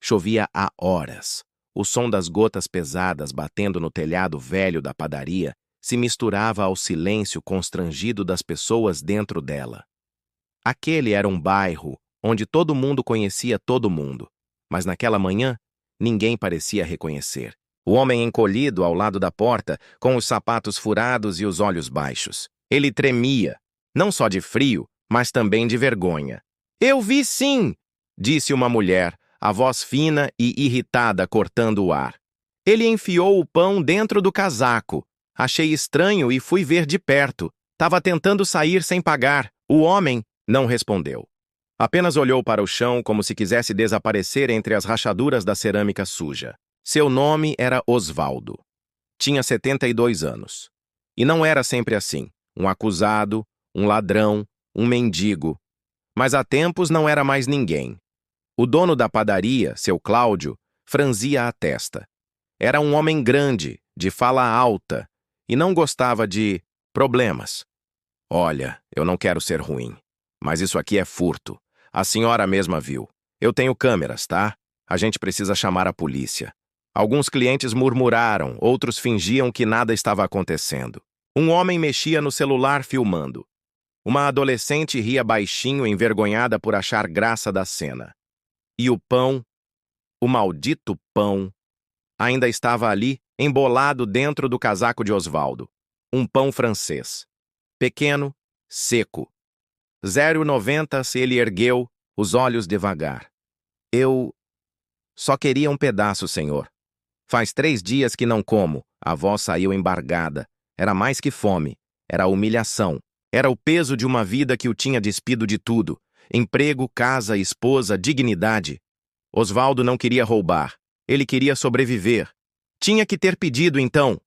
Chovia há horas. O som das gotas pesadas batendo no telhado velho da padaria se misturava ao silêncio constrangido das pessoas dentro dela. Aquele era um bairro onde todo mundo conhecia todo mundo, mas naquela manhã ninguém parecia reconhecer. O homem encolhido ao lado da porta, com os sapatos furados e os olhos baixos. Ele tremia, não só de frio, mas também de vergonha. "Eu vi sim!" disse uma mulher, a voz fina e irritada cortando o ar. "Ele enfiou o pão dentro do casaco. Achei estranho e fui ver de perto. Tava tentando sair sem pagar. O homem não respondeu. Apenas olhou para o chão como se quisesse desaparecer entre as rachaduras da cerâmica suja. Seu nome era Osvaldo. Tinha 72 anos. E não era sempre assim. Um acusado, um ladrão, um mendigo. Mas há tempos não era mais ninguém. O dono da padaria, seu Cláudio, franzia a testa. Era um homem grande, de fala alta, e não gostava de problemas. "Olha, eu não quero ser ruim, mas isso aqui é furto. A senhora mesma viu. Eu tenho câmeras, tá? A gente precisa chamar a polícia." Alguns clientes murmuraram, outros fingiam que nada estava acontecendo. Um homem mexia no celular filmando. Uma adolescente ria baixinho, envergonhada por achar graça da cena. E o pão, o maldito pão, ainda estava ali, embolado dentro do casaco de Osvaldo. Um pão francês. Pequeno, seco. 0,90 se ele ergueu, os olhos devagar. "Eu só queria um pedaço, senhor. Faz 3 dias que não como." A voz saiu embargada. Era mais que fome. Era humilhação. Era o peso de uma vida que o tinha despido de tudo. Emprego, casa, esposa, dignidade. Osvaldo não queria roubar. Ele queria sobreviver. "Tinha que ter pedido, então",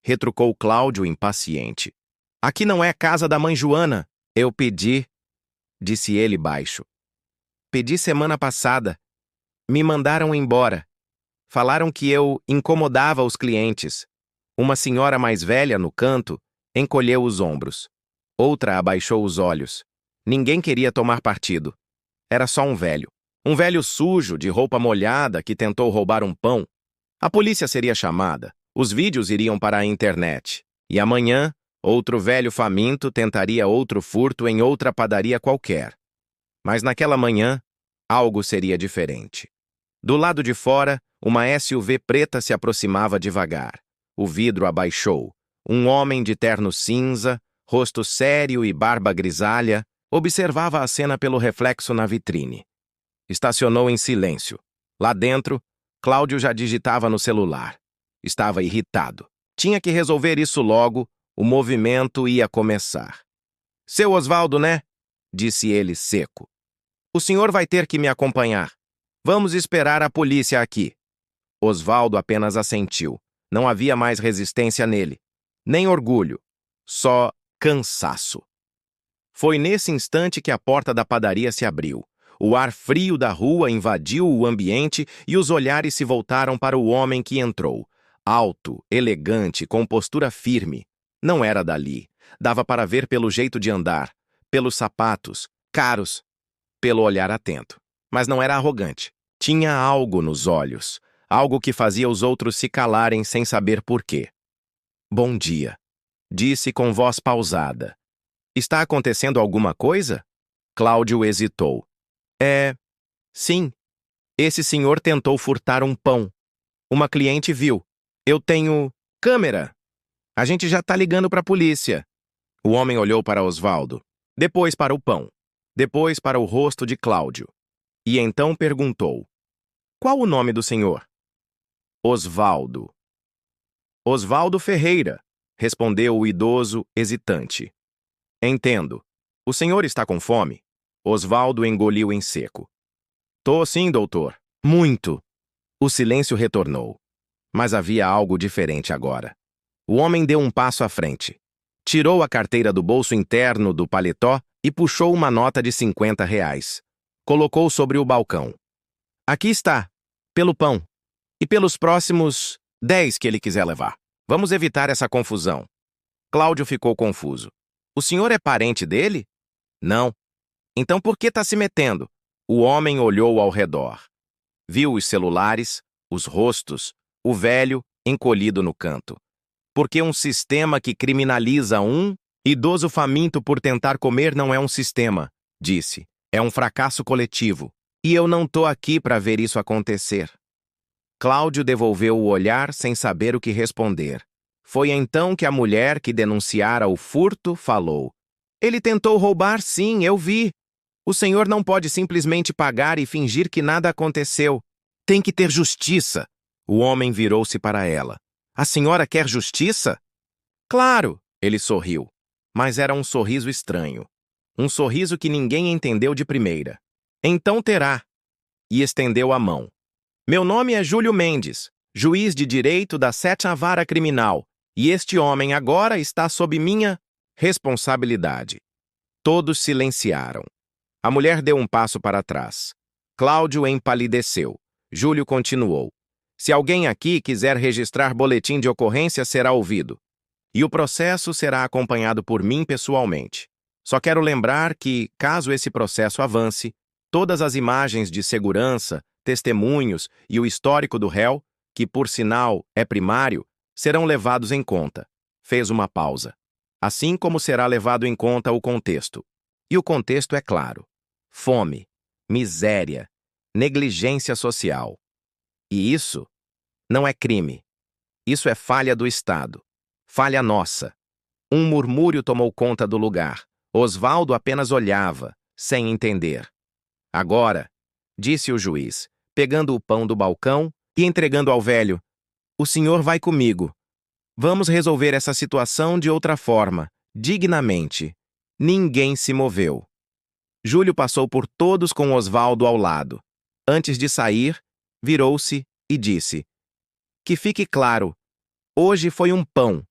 retrucou Cláudio impaciente. "Aqui não é casa da mãe Joana." "Eu pedi", disse ele baixo. "Pedi semana passada. Me mandaram embora. Falaram que eu incomodava os clientes." Uma senhora mais velha, no canto, encolheu os ombros. Outra abaixou os olhos. Ninguém queria tomar partido. Era só um velho. Um velho sujo, de roupa molhada, que tentou roubar um pão. A polícia seria chamada. Os vídeos iriam para a internet. E amanhã, outro velho faminto tentaria outro furto em outra padaria qualquer. Mas naquela manhã, algo seria diferente. Do lado de fora, uma SUV preta se aproximava devagar. O vidro abaixou. Um homem de terno cinza, rosto sério e barba grisalha, observava a cena pelo reflexo na vitrine. Estacionou em silêncio. Lá dentro, Cláudio já digitava no celular. Estava irritado. Tinha que resolver isso logo, o movimento ia começar. "Seu Osvaldo, né?" disse ele seco. "O senhor vai ter que me acompanhar. Vamos esperar a polícia aqui." Osvaldo apenas assentiu. Não havia mais resistência nele. Nem orgulho. Só cansaço. Foi nesse instante que a porta da padaria se abriu. O ar frio da rua invadiu o ambiente e os olhares se voltaram para o homem que entrou. Alto, elegante, com postura firme. Não era dali. Dava para ver pelo jeito de andar, pelos sapatos, caros, pelo olhar atento. Mas não era arrogante. Tinha algo nos olhos, algo que fazia os outros se calarem sem saber por quê. "Bom dia", disse com voz pausada. "Está acontecendo alguma coisa?" Cláudio hesitou. Sim. Esse senhor tentou furtar um pão. Uma cliente viu. Eu tenho câmera. A gente já tá ligando para a polícia." O homem olhou para Osvaldo, depois para o pão, depois para o rosto de Cláudio. E então perguntou: "Qual o nome do senhor?" "Osvaldo." "Osvaldo Ferreira", respondeu o idoso, hesitante. "Entendo. O senhor está com fome?" Osvaldo engoliu em seco. "Tô sim, doutor. Muito." O silêncio retornou. Mas havia algo diferente agora. O homem deu um passo à frente. Tirou a carteira do bolso interno do paletó e puxou uma nota de R$ 50. Colocou sobre o balcão. "Aqui está. Pelo pão. E pelos próximos 10 que ele quiser levar. Vamos evitar essa confusão." Cláudio ficou confuso. "O senhor é parente dele?" "Não." "Então por que está se metendo?" O homem olhou ao redor. Viu os celulares, os rostos, o velho encolhido no canto. Porque um sistema que criminaliza um idoso faminto por tentar comer não é um sistema, disse. É um fracasso coletivo. E eu não tô aqui para ver isso acontecer. Cláudio devolveu o olhar sem saber o que responder. Foi então que a mulher que denunciara o furto falou. Ele tentou roubar, sim, eu vi. O senhor não pode simplesmente pagar e fingir que nada aconteceu. Tem que ter justiça. O homem virou-se para ela. A senhora quer justiça? Claro, ele sorriu. Mas era um sorriso estranho. Um sorriso que ninguém entendeu de primeira. Então terá. E estendeu a mão. Meu nome é Júlio Mendes, juiz de direito da 7ª Vara Criminal, e este homem agora está sob minha responsabilidade. Todos silenciaram. A mulher deu um passo para trás. Cláudio empalideceu. Júlio continuou. Se alguém aqui quiser registrar boletim de ocorrência, será ouvido. E o processo será acompanhado por mim pessoalmente. Só quero lembrar que, caso esse processo avance, todas as imagens de segurança, testemunhos e o histórico do réu, que por sinal é primário, serão levados em conta. Fez uma pausa. Assim como será levado em conta o contexto. E o contexto é claro. Fome, miséria, negligência social. E isso não é crime. Isso é falha do Estado. Falha nossa. Um murmúrio tomou conta do lugar. Osvaldo apenas olhava, sem entender. Agora, disse o juiz, pegando o pão do balcão e entregando ao velho, o senhor vai comigo. Vamos resolver essa situação de outra forma, dignamente. Ninguém se moveu. Júlio passou por todos com Osvaldo ao lado. Antes de sair, virou-se e disse, que fique claro, hoje foi um pão.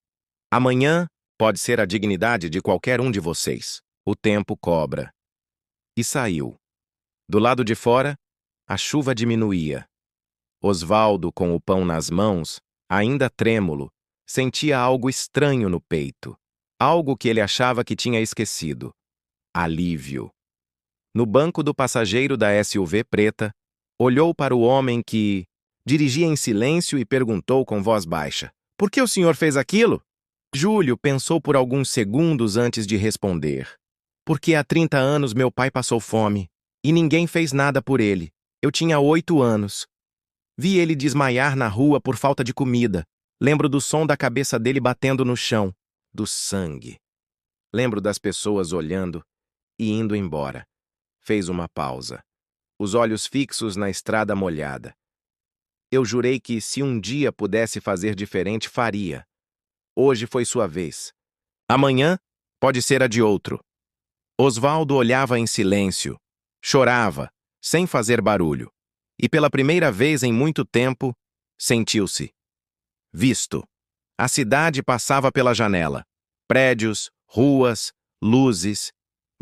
Amanhã pode ser a dignidade de qualquer um de vocês. O tempo cobra. E saiu. Do lado de fora, a chuva diminuía. Osvaldo, com o pão nas mãos, ainda trêmulo, sentia algo estranho no peito. Algo que ele achava que tinha esquecido. Alívio. No banco do passageiro da SUV preta, olhou para o homem que dirigia em silêncio e perguntou com voz baixa, por que o senhor fez aquilo? Júlio pensou por alguns segundos antes de responder. Porque há 30 anos meu pai passou fome, e ninguém fez nada por ele. Eu tinha 8 anos. Vi ele desmaiar na rua por falta de comida. Lembro do som da cabeça dele batendo no chão, do sangue. Lembro das pessoas olhando e indo embora. Fez uma pausa, os olhos fixos na estrada molhada. Eu jurei que, se um dia pudesse fazer diferente, faria. Hoje foi sua vez. Amanhã pode ser a de outro. Osvaldo olhava em silêncio, chorava, sem fazer barulho. E pela primeira vez em muito tempo, sentiu-se visto. A cidade passava pela janela. Prédios, ruas, luzes.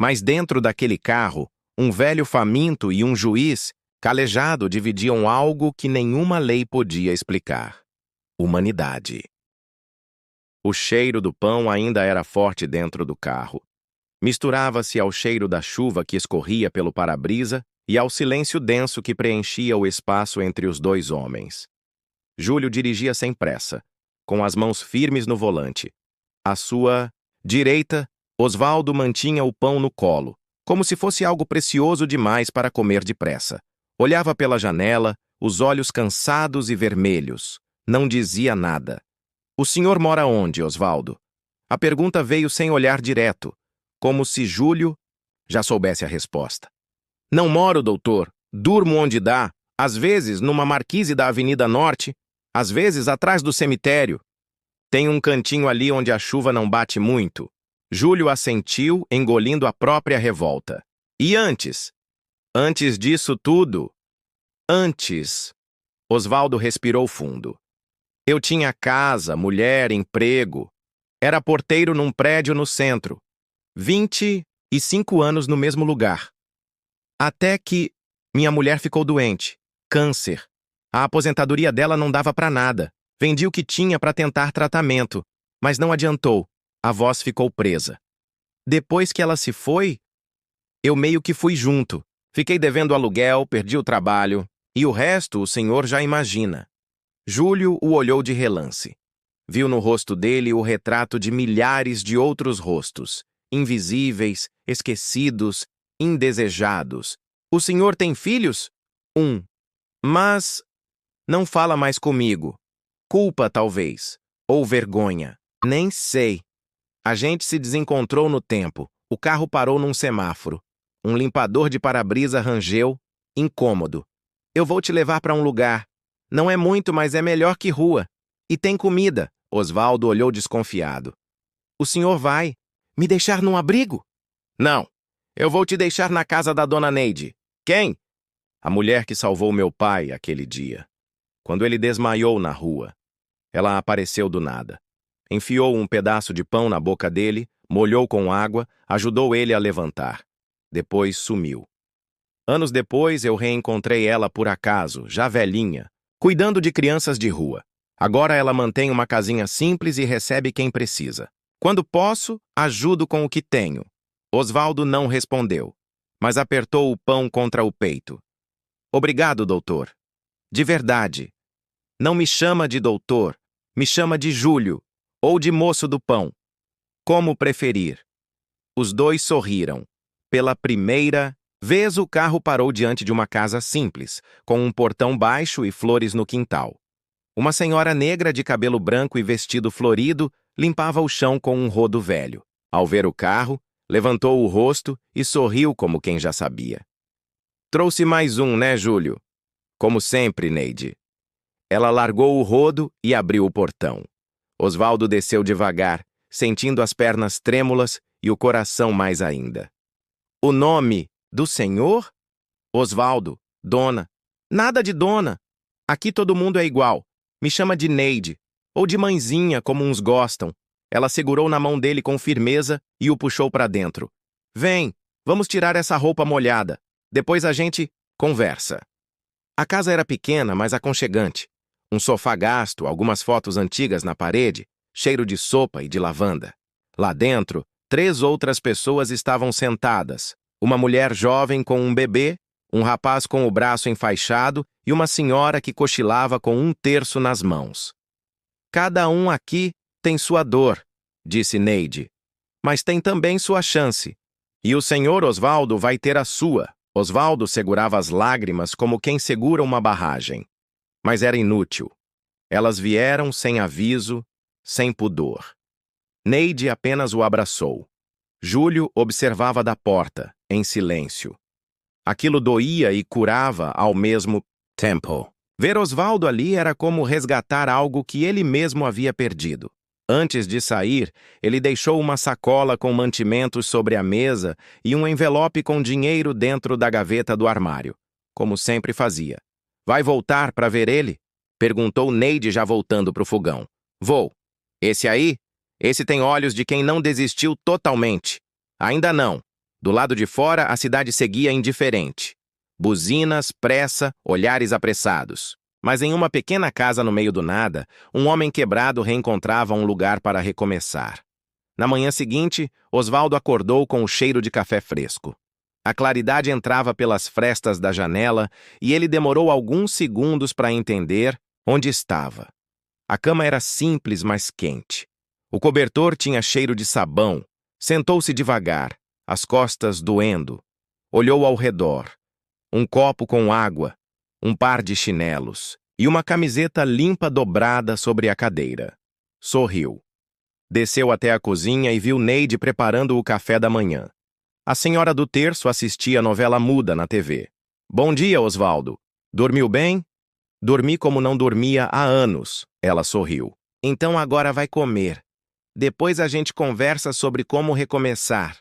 Mas dentro daquele carro, um velho faminto e um juiz, calejado, dividiam algo que nenhuma lei podia explicar. Humanidade. O cheiro do pão ainda era forte dentro do carro. Misturava-se ao cheiro da chuva que escorria pelo para-brisa e ao silêncio denso que preenchia o espaço entre os dois homens. Júlio dirigia sem pressa, com as mãos firmes no volante. À sua direita, Osvaldo mantinha o pão no colo, como se fosse algo precioso demais para comer depressa. Olhava pela janela, os olhos cansados e vermelhos. Não dizia nada. O senhor mora onde, Osvaldo? A pergunta veio sem olhar direto, como se Júlio já soubesse a resposta. Não moro, doutor. Durmo onde dá, às vezes numa marquise da Avenida Norte, às vezes atrás do cemitério. Tem um cantinho ali onde a chuva não bate muito. Júlio assentiu, engolindo a própria revolta. E antes? Antes disso tudo? Antes. Osvaldo respirou fundo. Eu tinha casa, mulher, emprego. Era porteiro num prédio no centro. 25 anos no mesmo lugar. Até que minha mulher ficou doente. Câncer. A aposentadoria dela não dava para nada. Vendi o que tinha para tentar tratamento, mas não adiantou. A voz ficou presa. Depois que ela se foi, eu meio que fui junto. Fiquei devendo aluguel, perdi o trabalho E o resto o senhor já imagina. Júlio o olhou de relance. Viu no rosto dele o retrato de milhares de outros rostos, invisíveis, esquecidos, indesejados. O senhor tem filhos? Um. Mas não fala mais comigo. Culpa, talvez. Ou vergonha. Nem sei. A gente se desencontrou no tempo. O carro parou num semáforo. Um limpador de para-brisa rangeu, incômodo. Eu vou te levar para um lugar. Não é muito, mas é melhor que rua. E tem comida. Osvaldo olhou desconfiado. O senhor vai me deixar num abrigo? Não. Eu vou te deixar na casa da dona Neide. Quem? A mulher que salvou meu pai aquele dia. Quando ele desmaiou na rua. Ela apareceu do nada. Enfiou um pedaço de pão na boca dele, molhou com água, ajudou ele a levantar. Depois sumiu. Anos depois, eu reencontrei ela por acaso, já velhinha, cuidando de crianças de rua. Agora ela mantém uma casinha simples e recebe quem precisa. Quando posso, ajudo com o que tenho. Osvaldo não respondeu, mas apertou o pão contra o peito. Obrigado, doutor. De verdade. Não me chama de doutor, me chama de Júlio, ou de moço do pão. Como preferir. Os dois sorriram. Pela primeira vez o carro parou diante de uma casa simples, com um portão baixo e flores no quintal. Uma senhora negra de cabelo branco e vestido florido limpava o chão com um rodo velho. Ao ver o carro, levantou o rosto e sorriu como quem já sabia. Trouxe mais um, né, Júlio? Como sempre, Neide. Ela largou o rodo e abriu o portão. Osvaldo desceu devagar, sentindo as pernas trêmulas e o coração mais ainda. O nome do senhor? Osvaldo, dona. Nada de dona. Aqui todo mundo é igual. Me chama de Neide, ou de mãezinha, como uns gostam. Ela segurou na mão dele com firmeza e o puxou para dentro. Vem, vamos tirar essa roupa molhada. Depois a gente conversa. A casa era pequena, mas aconchegante. Um sofá gasto, algumas fotos antigas na parede, cheiro de sopa e de lavanda. Lá dentro, 3 outras pessoas estavam sentadas. Uma mulher jovem com um bebê, um rapaz com o braço enfaixado e uma senhora que cochilava com 1/3 nas mãos. Cada um aqui tem sua dor, disse Neide, mas tem também sua chance. E o senhor Osvaldo vai ter a sua. Osvaldo segurava as lágrimas como quem segura uma barragem. Mas era inútil. Elas vieram sem aviso, sem pudor. Neide apenas o abraçou. Júlio observava da porta, em silêncio. Aquilo doía e curava ao mesmo tempo. Ver Osvaldo ali era como resgatar algo que ele mesmo havia perdido. Antes de sair, ele deixou uma sacola com mantimentos sobre a mesa e um envelope com dinheiro dentro da gaveta do armário, como sempre fazia. Vai voltar para ver ele? Perguntou Neide já voltando para o fogão. Vou. Esse aí? Esse tem olhos de quem não desistiu totalmente. Ainda não. Do lado de fora, a cidade seguia indiferente. Buzinas, pressa, olhares apressados. Mas em uma pequena casa no meio do nada, um homem quebrado reencontrava um lugar para recomeçar. Na manhã seguinte, Osvaldo acordou com o cheiro de café fresco. A claridade entrava pelas frestas da janela e ele demorou alguns segundos para entender onde estava. A cama era simples, mas quente. O cobertor tinha cheiro de sabão. Sentou-se devagar, as costas doendo. Olhou ao redor. Um copo com água, um par de chinelos e uma camiseta limpa dobrada sobre a cadeira. Sorriu. Desceu até a cozinha e viu Neide preparando o café da manhã. A senhora do terço assistia a novela muda na TV. Bom dia, Osvaldo. Dormiu bem? Dormi como não dormia há anos, ela sorriu. Então agora vai comer. Depois a gente conversa sobre como recomeçar.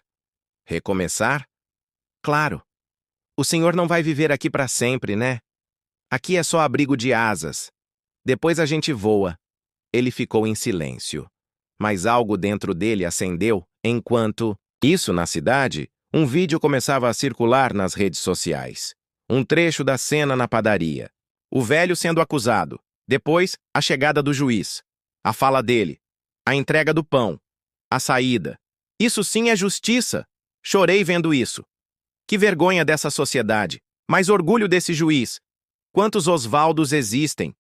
Recomeçar? Claro. O senhor não vai viver aqui para sempre, né? Aqui é só abrigo de asas. Depois a gente voa. Ele ficou em silêncio. Mas algo dentro dele acendeu enquanto... Isso na cidade, um vídeo começava a circular nas redes sociais. Um trecho da cena na padaria. O velho sendo acusado. Depois, a chegada do juiz. A fala dele. A entrega do pão. A saída. Isso sim é justiça. Chorei vendo isso. Que vergonha dessa sociedade. Mas orgulho desse juiz. Quantos Osvaldos existem?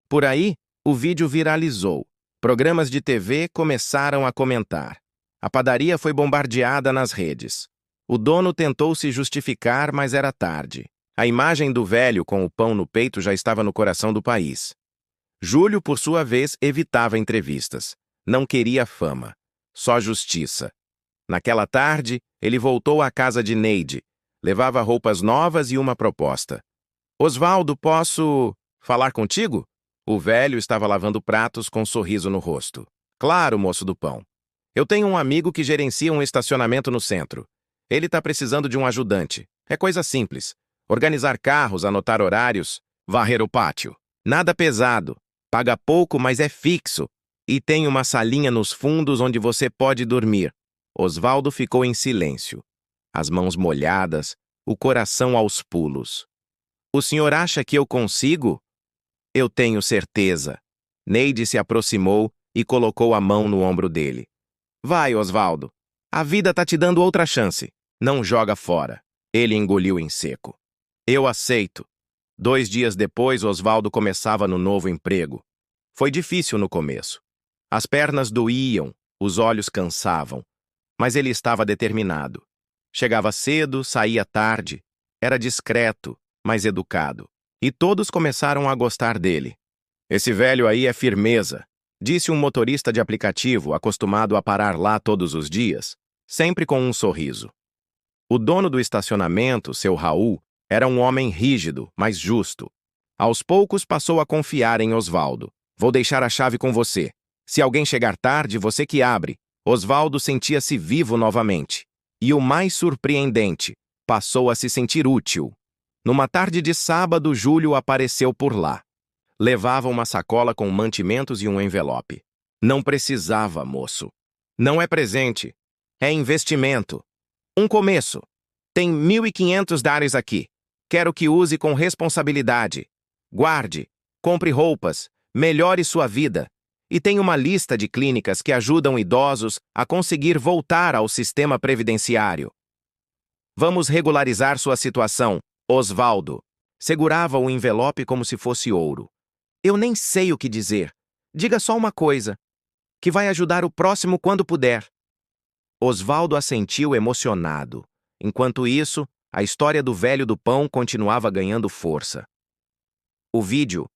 Por aí, o vídeo viralizou. Programas de TV começaram a comentar. A padaria foi bombardeada nas redes. O dono tentou se justificar, mas era tarde. A imagem do velho com o pão no peito já estava no coração do país. Júlio, por sua vez, evitava entrevistas. Não queria fama, só justiça. Naquela tarde, ele voltou à casa de Neide. Levava roupas novas e uma proposta. Osvaldo, posso falar contigo? O velho estava lavando pratos com um sorriso no rosto. Claro, moço do pão. Eu tenho um amigo que gerencia um estacionamento no centro. Ele está precisando de um ajudante. É coisa simples. Organizar carros, anotar horários, varrer o pátio. Nada pesado. Paga pouco, mas é fixo. E tem uma salinha nos fundos onde você pode dormir. Osvaldo ficou em silêncio. As mãos molhadas, o coração aos pulos. O senhor acha que eu consigo? Eu tenho certeza. Neide se aproximou e colocou a mão no ombro dele. Vai, Osvaldo. A vida tá te dando outra chance. Não joga fora. Ele engoliu em seco. Eu aceito. 2 dias depois, Osvaldo começava no novo emprego. Foi difícil no começo. As pernas doíam, os olhos cansavam. Mas ele estava determinado. Chegava cedo, saía tarde. Era discreto, mas educado. E todos começaram a gostar dele. Esse velho aí é firmeza, disse um motorista de aplicativo acostumado a parar lá todos os dias, sempre com um sorriso. O dono do estacionamento, seu Raul, era um homem rígido, mas justo. Aos poucos passou a confiar em Osvaldo. Vou deixar a chave com você. Se alguém chegar tarde, você que abre. Osvaldo sentia-se vivo novamente. E o mais surpreendente, passou a se sentir útil. Numa tarde de sábado, Júlio apareceu por lá. Levava uma sacola com mantimentos e um envelope. Não precisava, moço. Não é presente. É investimento. Um começo. Tem 1.500 dólares aqui. Quero que use com responsabilidade. Guarde. Compre roupas. Melhore sua vida. E tem uma lista de clínicas que ajudam idosos a conseguir voltar ao sistema previdenciário. Vamos regularizar sua situação, Osvaldo. Segurava o envelope como se fosse ouro. Eu nem sei o que dizer. Diga só uma coisa, que vai ajudar o próximo quando puder. Osvaldo assentiu emocionado. Enquanto isso, a história do velho do pão continuava ganhando força. O vídeo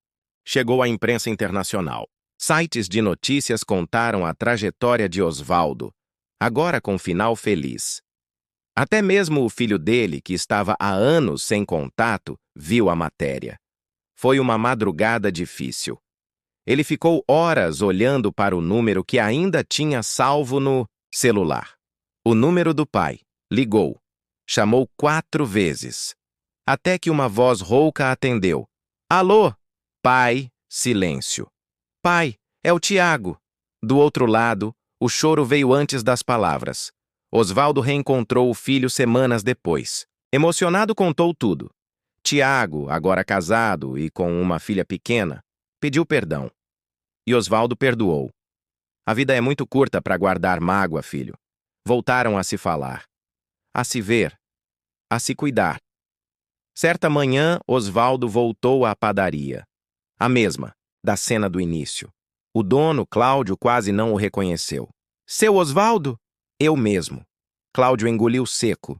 chegou à imprensa internacional. Sites de notícias contaram a trajetória de Osvaldo, agora com final feliz. Até mesmo o filho dele, que estava há anos sem contato, viu a matéria. Foi uma madrugada difícil. Ele ficou horas olhando para o número que ainda tinha salvo no celular. O número do pai. Ligou. Chamou 4 vezes. Até que uma voz rouca atendeu. Alô? Pai, silêncio. Pai, é o Tiago. Do outro lado, o choro veio antes das palavras. Osvaldo reencontrou o filho semanas depois. Emocionado, contou tudo. Tiago, agora casado e com uma filha pequena, pediu perdão. E Osvaldo perdoou. A vida é muito curta para guardar mágoa, filho. Voltaram a se falar, a se ver, a se cuidar. Certa manhã, Osvaldo voltou à padaria. A mesma, da cena do início. O dono, Cláudio, quase não o reconheceu. Seu Osvaldo? Eu mesmo. Cláudio engoliu seco.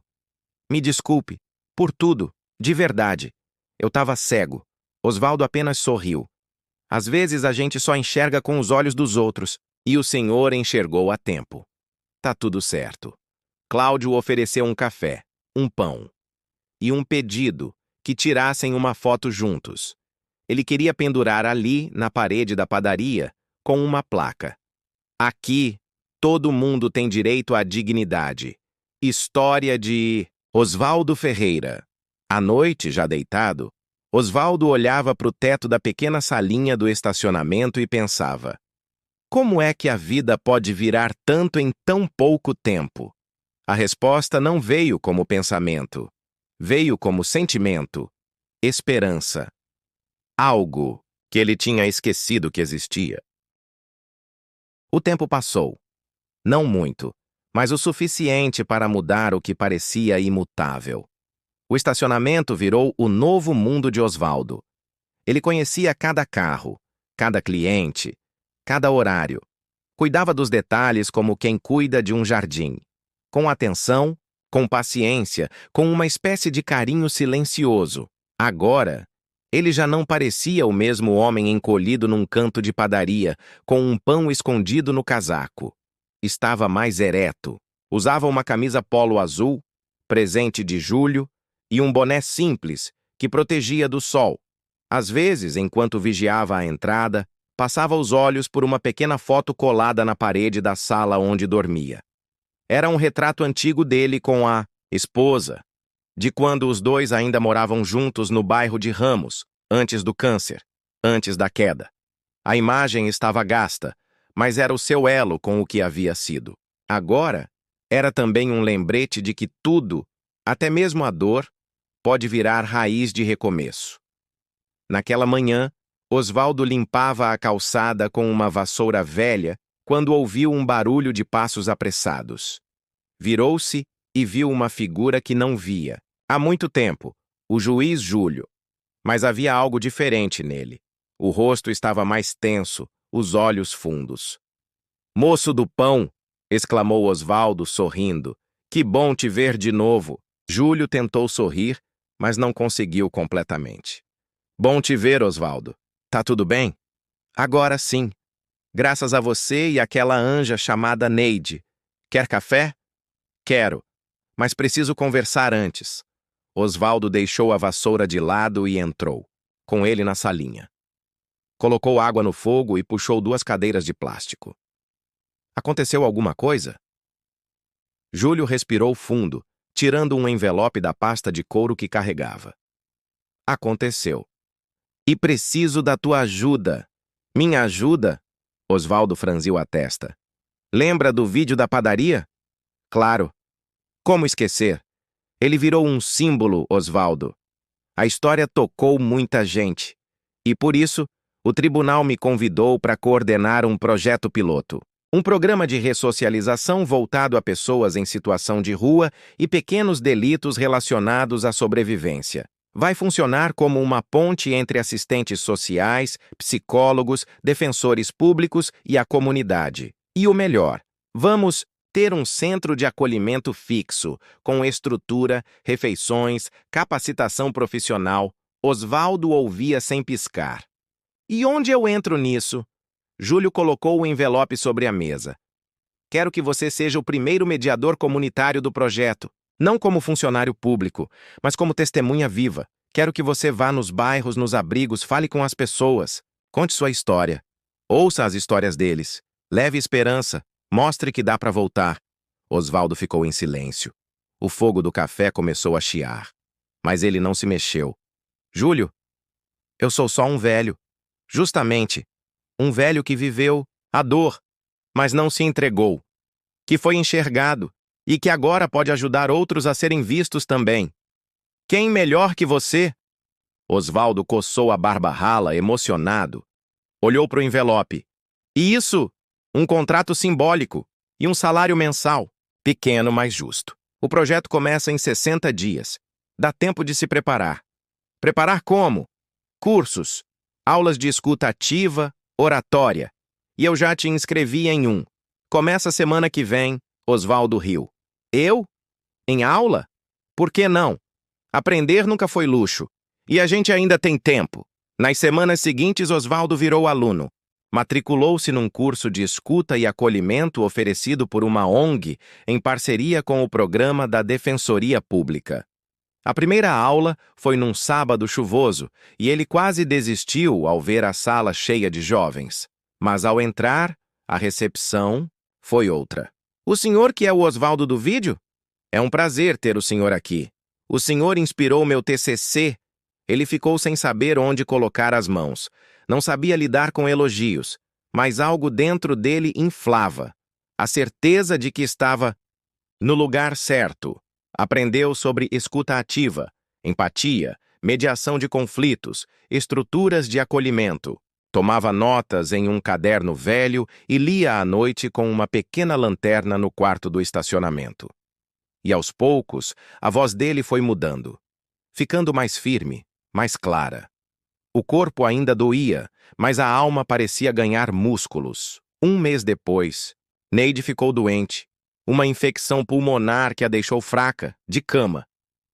Me desculpe, por tudo, de verdade. Eu estava cego. Osvaldo apenas sorriu. Às vezes a gente só enxerga com os olhos dos outros, e o senhor enxergou a tempo. Tá tudo certo. Cláudio ofereceu um café, um pão e um pedido que tirassem uma foto juntos. Ele queria pendurar ali, na parede da padaria, com uma placa. Aqui, todo mundo tem direito à dignidade. História de Osvaldo Ferreira. À noite, já deitado, Osvaldo olhava para o teto da pequena salinha do estacionamento e pensava: como é que a vida pode virar tanto em tão pouco tempo? A resposta não veio como pensamento. Veio como sentimento, esperança. Algo que ele tinha esquecido que existia. O tempo passou. Não muito, mas o suficiente para mudar o que parecia imutável. O estacionamento virou o novo mundo de Osvaldo. Ele conhecia cada carro, cada cliente, cada horário. Cuidava dos detalhes como quem cuida de um jardim. Com atenção, com paciência, com uma espécie de carinho silencioso. Agora, ele já não parecia o mesmo homem encolhido num canto de padaria, com um pão escondido no casaco. Estava mais ereto. Usava uma camisa polo azul, presente de julho, e um boné simples, que protegia do sol. Às vezes, enquanto vigiava a entrada, passava os olhos por uma pequena foto colada na parede da sala onde dormia. Era um retrato antigo dele com a esposa, de quando os dois ainda moravam juntos no bairro de Ramos, antes do câncer, antes da queda. A imagem estava gasta, mas era o seu elo com o que havia sido. Agora, era também um lembrete de que tudo, até mesmo a dor, pode virar raiz de recomeço. Naquela manhã, Osvaldo limpava a calçada com uma vassoura velha quando ouviu um barulho de passos apressados. Virou-se e viu uma figura que não via. Há muito tempo, o juiz Júlio. Mas havia algo diferente nele. O rosto estava mais tenso, os olhos fundos. "Moço do pão!" exclamou Osvaldo, sorrindo. "Que bom te ver de novo!" Júlio tentou sorrir, mas não conseguiu completamente. "Bom te ver, Osvaldo. Tá tudo bem?" "Agora sim. Graças a você e aquela anja chamada Neide. Quer café?" "Quero, mas preciso conversar antes." Osvaldo deixou a vassoura de lado e entrou, com ele na salinha. Colocou água no fogo e puxou 2 cadeiras de plástico. "Aconteceu alguma coisa?" Júlio respirou fundo, tirando um envelope da pasta de couro que carregava. "Aconteceu. E preciso da tua ajuda." "Minha ajuda?" Osvaldo franziu a testa. "Lembra do vídeo da padaria?" "Claro. Como esquecer? Ele virou um símbolo, Osvaldo. A história tocou muita gente. E por isso, o tribunal me convidou para coordenar um projeto piloto. Um programa de ressocialização voltado a pessoas em situação de rua e pequenos delitos relacionados à sobrevivência. Vai funcionar como uma ponte entre assistentes sociais, psicólogos, defensores públicos e a comunidade. E o melhor, vamos ter um centro de acolhimento fixo, com estrutura, refeições, capacitação profissional. Osvaldo ouvia sem piscar. "E onde eu entro nisso?" Júlio colocou o envelope sobre a mesa. "Quero que você seja o primeiro mediador comunitário do projeto. Não como funcionário público, mas como testemunha viva. Quero que você vá nos bairros, nos abrigos, fale com as pessoas. Conte sua história. Ouça as histórias deles. Leve esperança. Mostre que dá para voltar." Osvaldo ficou em silêncio. O fogo do café começou a chiar. Mas ele não se mexeu. "Júlio, eu sou só um velho. Justamente. Um velho que viveu a dor, mas não se entregou. Que foi enxergado e que agora pode ajudar outros a serem vistos também. Quem melhor que você?" Osvaldo coçou a barba rala, emocionado. Olhou para o envelope. "E isso? Um contrato simbólico e um salário mensal. Pequeno, mas justo. O projeto começa em 60 dias. Dá tempo de se preparar. Preparar como? Cursos, aulas de escuta ativa, oratória. E eu já te inscrevi em um. Começa semana que vem." Osvaldo riu. "Eu? Em aula? Por que não? Aprender nunca foi luxo. E a gente ainda tem tempo." Nas semanas seguintes, Osvaldo virou aluno. Matriculou-se num curso de escuta e acolhimento oferecido por uma ONG em parceria com o programa da Defensoria Pública. A primeira aula foi num sábado chuvoso e ele quase desistiu ao ver a sala cheia de jovens. Mas ao entrar, a recepção foi outra. "O senhor que é o Osvaldo do vídeo? É um prazer ter o senhor aqui. O senhor inspirou meu TCC." Ele ficou sem saber onde colocar as mãos. Não sabia lidar com elogios, mas algo dentro dele inflava. A certeza de que estava no lugar certo. Aprendeu sobre escuta ativa, empatia, mediação de conflitos, estruturas de acolhimento. Tomava notas em um caderno velho e lia à noite com uma pequena lanterna no quarto do estacionamento. E aos poucos, a voz dele foi mudando, ficando mais firme, mais clara. O corpo ainda doía, mas a alma parecia ganhar músculos. Um mês depois, Neide ficou doente. Uma infecção pulmonar que a deixou fraca, de cama.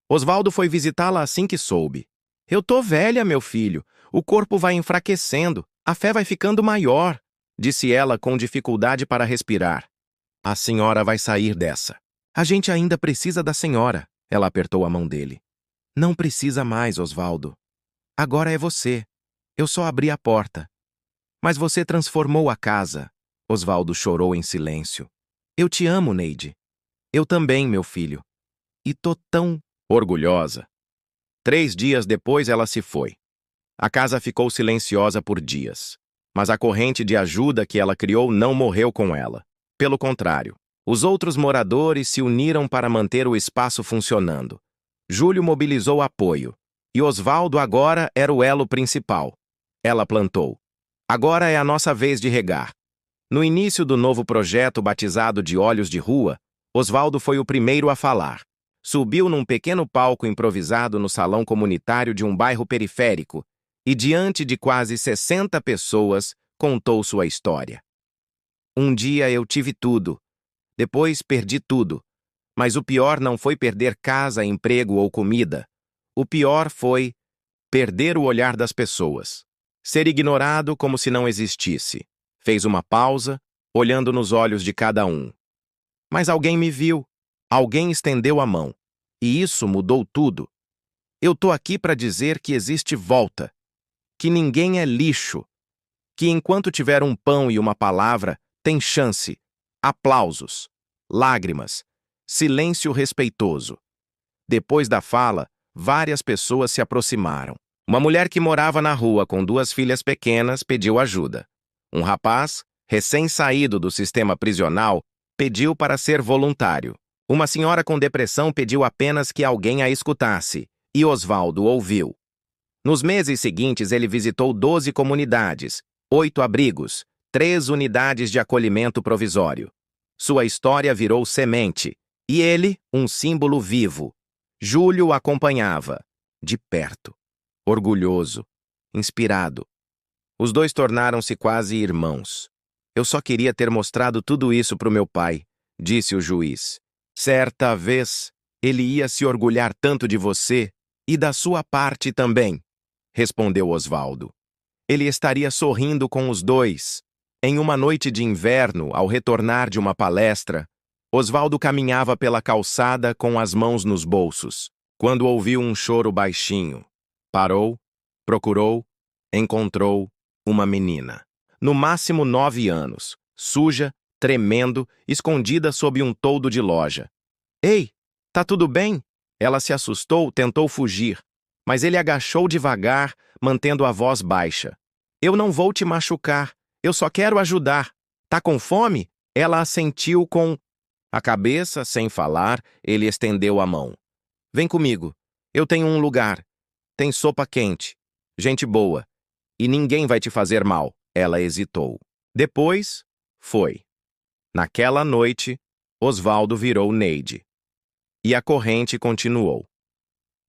Osvaldo foi visitá-la assim que soube. Eu tô velha, meu filho. O corpo vai enfraquecendo. A fé vai ficando maior, disse ela com dificuldade para respirar. A senhora vai sair dessa. A gente ainda precisa da senhora. Ela apertou a mão dele. Não precisa mais, Osvaldo. Agora é você. Eu só abri a porta. Mas você transformou a casa. Osvaldo chorou em silêncio. Eu te amo, Neide. Eu também, meu filho. E tô tão orgulhosa. 3 dias depois ela se foi. A casa ficou silenciosa por dias. Mas a corrente de ajuda que ela criou não morreu com ela. Pelo contrário, os outros moradores se uniram para manter o espaço funcionando. Júlio mobilizou apoio. E Osvaldo agora era o elo principal. Ela plantou. Agora é a nossa vez de regar. No início do novo projeto batizado de Olhos de Rua, Osvaldo foi o primeiro a falar. Subiu num pequeno palco improvisado no salão comunitário de um bairro periférico e, diante de quase 60 pessoas, contou sua história. Um dia eu tive tudo. Depois perdi tudo. Mas o pior não foi perder casa, emprego ou comida. O pior foi perder o olhar das pessoas. Ser ignorado como se não existisse. Fez uma pausa, olhando nos olhos de cada um. Mas alguém me viu. Alguém estendeu a mão. E isso mudou tudo. Eu tô aqui para dizer que existe volta. Que ninguém é lixo. Que enquanto tiver um pão e uma palavra, tem chance. Aplausos. Lágrimas. Silêncio respeitoso. Depois da fala, várias pessoas se aproximaram. Uma mulher que morava na rua com 2 filhas pequenas pediu ajuda. Um rapaz, recém-saído do sistema prisional, pediu para ser voluntário. Uma senhora com depressão pediu apenas que alguém a escutasse, e Osvaldo ouviu. Nos meses seguintes, ele visitou 12 comunidades, 8 abrigos, 3 unidades de acolhimento provisório. Sua história virou semente, e ele, um símbolo vivo. Júlio o acompanhava, de perto, orgulhoso, inspirado. Os dois tornaram-se quase irmãos. Eu só queria ter mostrado tudo isso para o meu pai, disse o juiz. Certa vez, ele ia se orgulhar tanto de você e da sua parte também, respondeu Osvaldo. Ele estaria sorrindo com os dois. Em uma noite de inverno, ao retornar de uma palestra, Osvaldo caminhava pela calçada com as mãos nos bolsos, quando ouviu um choro baixinho. Parou, procurou, encontrou uma menina. No máximo 9 anos, suja, tremendo, escondida sob um toldo de loja. Ei, tá tudo bem? Ela se assustou, tentou fugir, mas ele agachou devagar, mantendo a voz baixa. Eu não vou te machucar, eu só quero ajudar. Tá com fome? Ela assentiu com a cabeça, sem falar, ele estendeu a mão. Vem comigo, eu tenho um lugar. Tem sopa quente, gente boa, e ninguém vai te fazer mal. Ela hesitou. Depois, foi. Naquela noite, Osvaldo virou Neide. E a corrente continuou.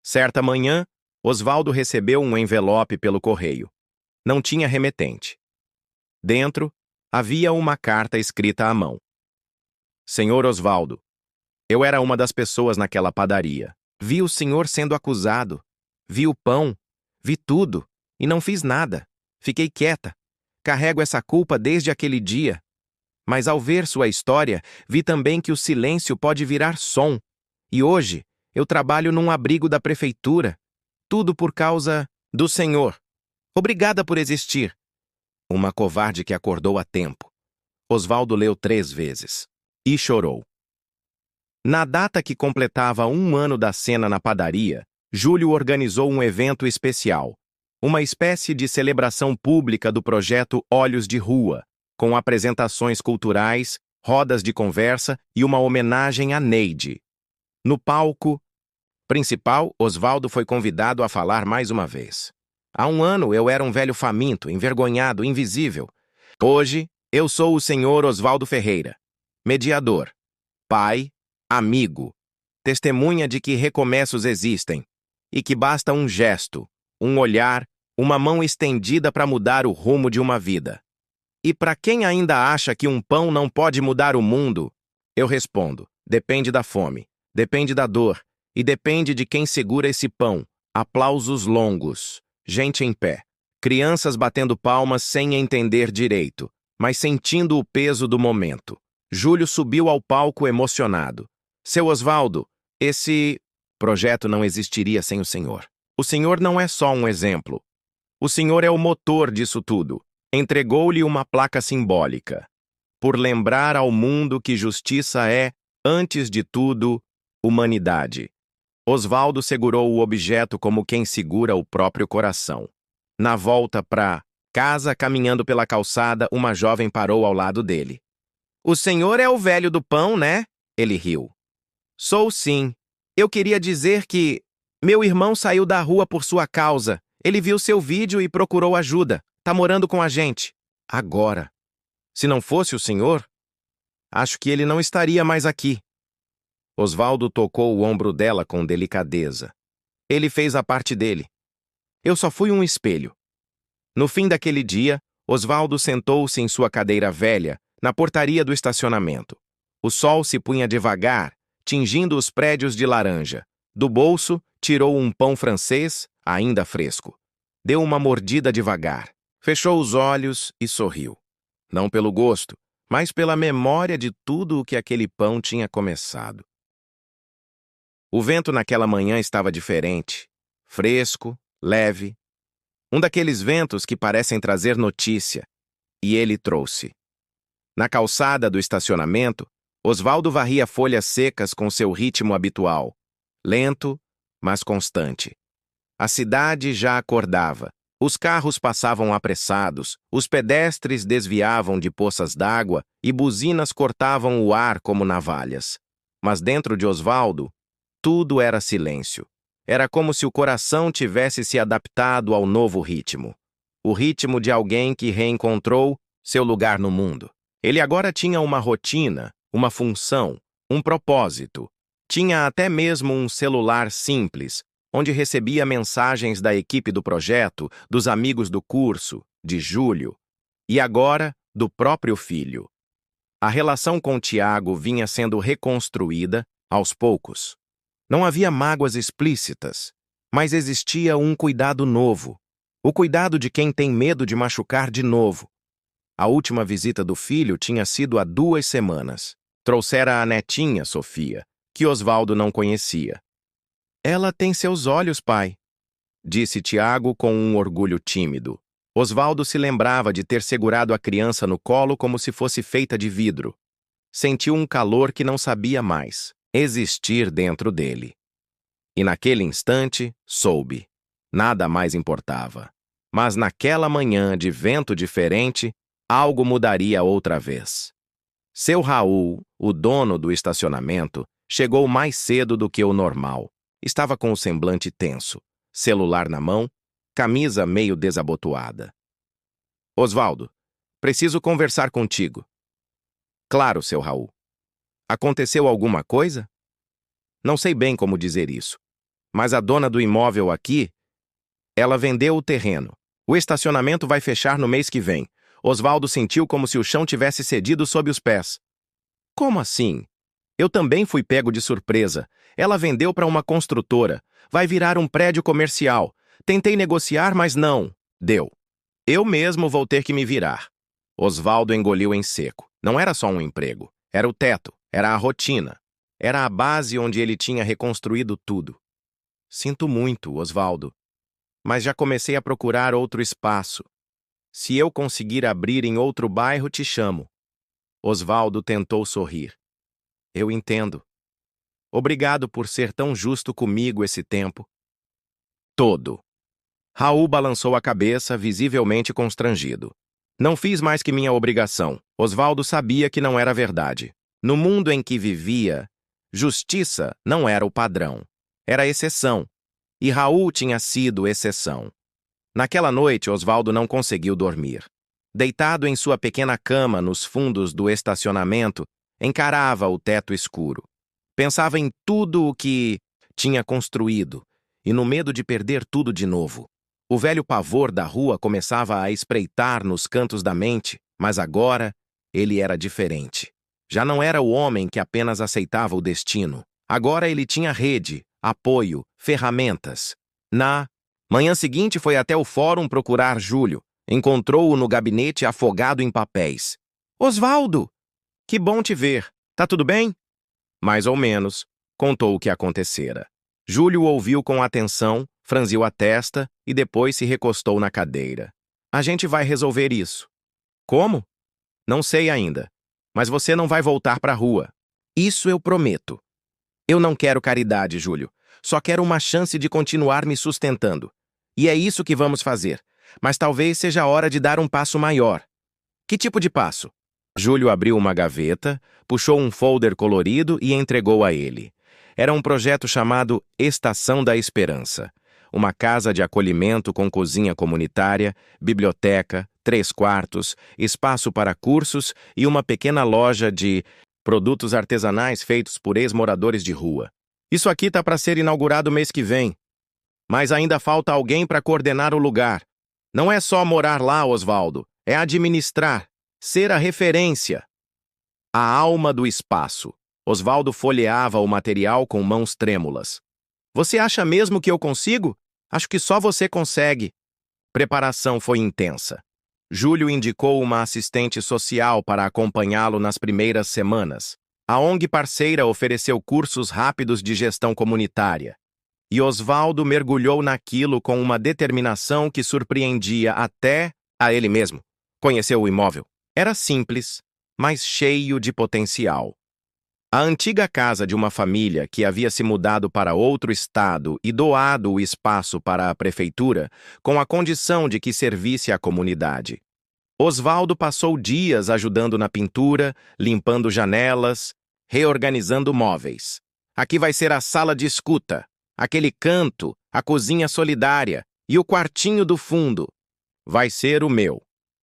Certa manhã, Osvaldo recebeu um envelope pelo correio. Não tinha remetente. Dentro, havia uma carta escrita à mão. Senhor Osvaldo, eu era uma das pessoas naquela padaria. Vi o senhor sendo acusado. Vi o pão. Vi tudo. E não fiz nada. Fiquei quieta. Carrego essa culpa desde aquele dia. Mas ao ver sua história, vi também que o silêncio pode virar som. E hoje, eu trabalho num abrigo da prefeitura. Tudo por causa do senhor. Obrigada por existir. Uma covarde que acordou a tempo. Osvaldo leu 3 vezes. E chorou. Na data que completava 1 ano da cena na padaria, Júlio organizou um evento especial. Uma espécie de celebração pública do projeto Olhos de Rua, com apresentações culturais, rodas de conversa e uma homenagem a Neide. No palco principal, Osvaldo foi convidado a falar mais uma vez. Há 1 ano eu era um velho faminto, envergonhado, invisível. Hoje, eu sou o senhor Osvaldo Ferreira, mediador, pai, amigo, testemunha de que recomeços existem e que basta um gesto, um olhar, uma mão estendida para mudar o rumo de uma vida. E para quem ainda acha que um pão não pode mudar o mundo, eu respondo: depende da fome, depende da dor e depende de quem segura esse pão. Aplausos longos, gente em pé, crianças batendo palmas sem entender direito, mas sentindo o peso do momento. Júlio subiu ao palco emocionado. Seu Osvaldo, esse projeto não existiria sem o senhor. O senhor não é só um exemplo. O senhor é o motor disso tudo. Entregou-lhe uma placa simbólica, por lembrar ao mundo que justiça é, antes de tudo, humanidade. Osvaldo segurou o objeto como quem segura o próprio coração. Na volta para casa, caminhando pela calçada, uma jovem parou ao lado dele. "O senhor é o velho do pão, né?" Ele riu. "Sou sim. Eu queria dizer que meu irmão saiu da rua por sua causa. Ele viu seu vídeo e procurou ajuda. Tá morando com a gente. Agora. Se não fosse o senhor, acho que ele não estaria mais aqui." Osvaldo tocou o ombro dela com delicadeza. Ele fez a parte dele. Eu só fui um espelho. No fim daquele dia, Osvaldo sentou-se em sua cadeira velha, na portaria do estacionamento. O sol se punha devagar, tingindo os prédios de laranja. Do bolso, tirou um pão francês, ainda fresco. Deu uma mordida devagar. Fechou os olhos e sorriu. Não pelo gosto, mas pela memória de tudo o que aquele pão tinha começado. O vento naquela manhã estava diferente, fresco, leve. Um daqueles ventos que parecem trazer notícia. E ele trouxe. Na calçada do estacionamento, Osvaldo varria folhas secas com seu ritmo habitual, lento, mas constante. A cidade já acordava. Os carros passavam apressados, os pedestres desviavam de poças d'água e buzinas cortavam o ar como navalhas. Mas dentro de Osvaldo, tudo era silêncio. Era como se o coração tivesse se adaptado ao novo ritmo. O ritmo de alguém que reencontrou seu lugar no mundo. Ele agora tinha uma rotina, uma função, um propósito. Tinha até mesmo um celular simples, onde recebia mensagens da equipe do projeto, dos amigos do curso, de Júlio, e agora do próprio filho. A relação com Tiago vinha sendo reconstruída aos poucos. Não havia mágoas explícitas, mas existia um cuidado novo, o cuidado de quem tem medo de machucar de novo. A última visita do filho tinha sido há 2 semanas. Trouxera a netinha, Sofia, que Osvaldo não conhecia. "Ela tem seus olhos, pai", disse Tiago com um orgulho tímido. Osvaldo se lembrava de ter segurado a criança no colo como se fosse feita de vidro. Sentiu um calor que não sabia mais existir dentro dele. E naquele instante, soube. Nada mais importava. Mas naquela manhã de vento diferente, algo mudaria outra vez. Seu Raul, o dono do estacionamento, chegou mais cedo do que o normal. Estava com o semblante tenso, celular na mão, camisa meio desabotoada. "Osvaldo, preciso conversar contigo." "Claro, seu Raul. Aconteceu alguma coisa?" "Não sei bem como dizer isso, mas a dona do imóvel aqui, ela vendeu o terreno. O estacionamento vai fechar no mês que vem." Osvaldo sentiu como se o chão tivesse cedido sob os pés. "Como assim?" "Eu também fui pego de surpresa. Ela vendeu para uma construtora. Vai virar um prédio comercial. Tentei negociar, mas não. Deu. Eu mesmo vou ter que me virar." Osvaldo engoliu em seco. Não era só um emprego. Era o teto. Era a rotina. Era a base onde ele tinha reconstruído tudo. "Sinto muito, Osvaldo. Mas já comecei a procurar outro espaço. Se eu conseguir abrir em outro bairro, te chamo." Osvaldo tentou sorrir. "Eu entendo. Obrigado por ser tão justo comigo esse tempo todo." Raul balançou a cabeça, visivelmente constrangido. "Não fiz mais que minha obrigação." Osvaldo sabia que não era verdade. No mundo em que vivia, justiça não era o padrão. Era exceção. E Raul tinha sido exceção. Naquela noite, Osvaldo não conseguiu dormir. Deitado em sua pequena cama nos fundos do estacionamento, encarava o teto escuro. Pensava em tudo o que tinha construído e no medo de perder tudo de novo. O velho pavor da rua começava a espreitar nos cantos da mente, mas agora ele era diferente. Já não era o homem que apenas aceitava o destino. Agora ele tinha rede, apoio, ferramentas. Na manhã seguinte foi até o fórum procurar Júlio. Encontrou-o no gabinete afogado em papéis. Osvaldo! Que bom te ver. Tá tudo bem? Mais ou menos. Contou o que acontecera. Júlio ouviu com atenção, franziu a testa e depois se recostou na cadeira. A gente vai resolver isso. Como? Não sei ainda. Mas você não vai voltar para a rua. Isso eu prometo. Eu não quero caridade, Júlio. Só quero uma chance de continuar me sustentando. E é isso que vamos fazer. Mas talvez seja a hora de dar um passo maior. Que tipo de passo? Júlio abriu uma gaveta, puxou um folder colorido e entregou a ele. Era um projeto chamado Estação da Esperança. Uma casa de acolhimento com cozinha comunitária, biblioteca, 3 quartos, espaço para cursos e uma pequena loja de produtos artesanais feitos por ex-moradores de rua. Isso aqui tá para ser inaugurado mês que vem. Mas ainda falta alguém para coordenar o lugar. Não é só morar lá, Osvaldo. É administrar. Ser a referência. A alma do espaço. Osvaldo folheava o material com mãos trêmulas. Você acha mesmo que eu consigo? Acho que só você consegue. Preparação foi intensa. Júlio indicou uma assistente social para acompanhá-lo nas primeiras semanas. A ONG parceira ofereceu cursos rápidos de gestão comunitária. E Osvaldo mergulhou naquilo com uma determinação que surpreendia até a ele mesmo. Conheceu o imóvel. Era simples, mas cheio de potencial. A antiga casa de uma família que havia se mudado para outro estado e doado o espaço para a prefeitura com a condição de que servisse à comunidade. Osvaldo passou dias ajudando na pintura, limpando janelas, reorganizando móveis. Aqui vai ser a sala de escuta, aquele canto, a cozinha solidária e o quartinho do fundo. Vai ser o meu.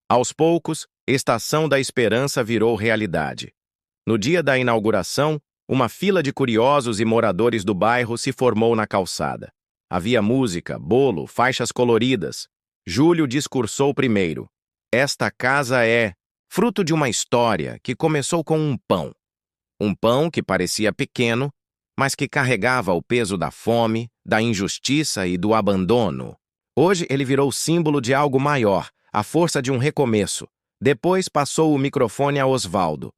Aos poucos, Estação da Esperança virou realidade. No dia da inauguração, uma fila de curiosos e moradores do bairro se formou na calçada. Havia música, bolo, faixas coloridas. Júlio discursou primeiro. Esta casa é fruto de uma história que começou com um pão. Um pão que parecia pequeno, mas que carregava o peso da fome, da injustiça e do abandono. Hoje ele virou símbolo de algo maior, a força de um recomeço. Depois passou o microfone a Osvaldo.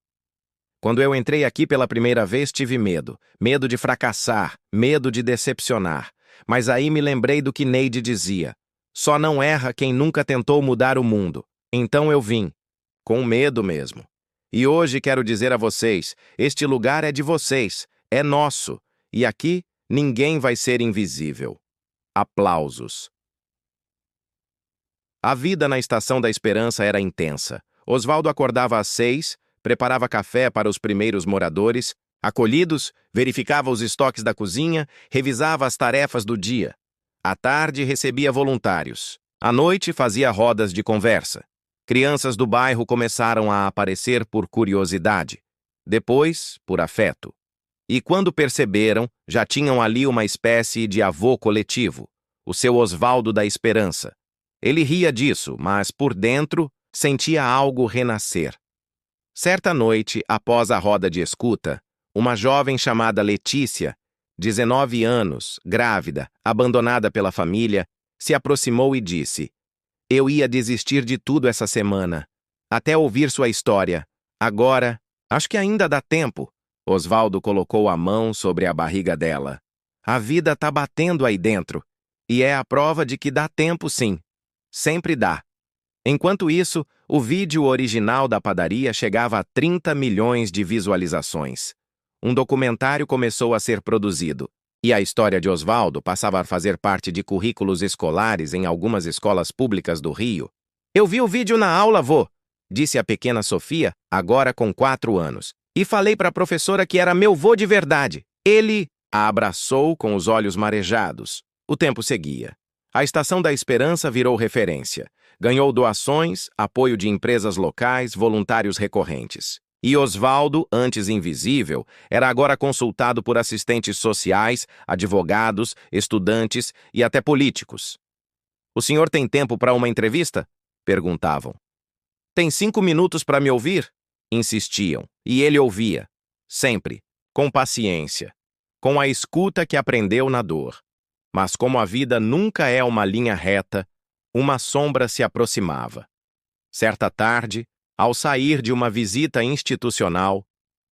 Quando eu entrei aqui pela primeira vez, tive medo. Medo de fracassar, medo de decepcionar. Mas aí me lembrei do que Neide dizia. Só não erra quem nunca tentou mudar o mundo. Então eu vim. Com medo mesmo. E hoje quero dizer a vocês, este lugar é de vocês, é nosso. E aqui, ninguém vai ser invisível. Aplausos. A vida na Estação da Esperança era intensa. Osvaldo acordava às 6, preparava café para os primeiros moradores, acolhidos, verificava os estoques da cozinha, revisava as tarefas do dia. À tarde, recebia voluntários. À noite, fazia rodas de conversa. Crianças do bairro começaram a aparecer por curiosidade. Depois, por afeto. E quando perceberam, já tinham ali uma espécie de avô coletivo, o seu Osvaldo da Esperança. Ele ria disso, mas, por dentro, sentia algo renascer. Certa noite, após a roda de escuta, uma jovem chamada Letícia, 19 anos, grávida, abandonada pela família, se aproximou e disse: Eu ia desistir de tudo essa semana, até ouvir sua história. Agora, acho que ainda dá tempo. Osvaldo colocou a mão sobre a barriga dela. A vida tá batendo aí dentro, e é a prova de que dá tempo sim. Sempre dá. Enquanto isso, o vídeo original da padaria chegava a 30 milhões de visualizações. Um documentário começou a ser produzido, e a história de Osvaldo passava a fazer parte de currículos escolares em algumas escolas públicas do Rio. Eu vi o vídeo na aula, vô, disse a pequena Sofia, agora com 4 anos, e falei para a professora que era meu vô de verdade. Ele a abraçou com os olhos marejados. O tempo seguia. A Estação da Esperança virou referência. Ganhou doações, apoio de empresas locais, voluntários recorrentes. E Osvaldo, antes invisível, era agora consultado por assistentes sociais, advogados, estudantes e até políticos. O senhor tem tempo para uma entrevista? Perguntavam. Tem 5 minutos para me ouvir? Insistiam, e ele ouvia, sempre, com paciência, com a escuta que aprendeu na dor. Mas como a vida nunca é uma linha reta, uma sombra se aproximava. Certa tarde, ao sair de uma visita institucional,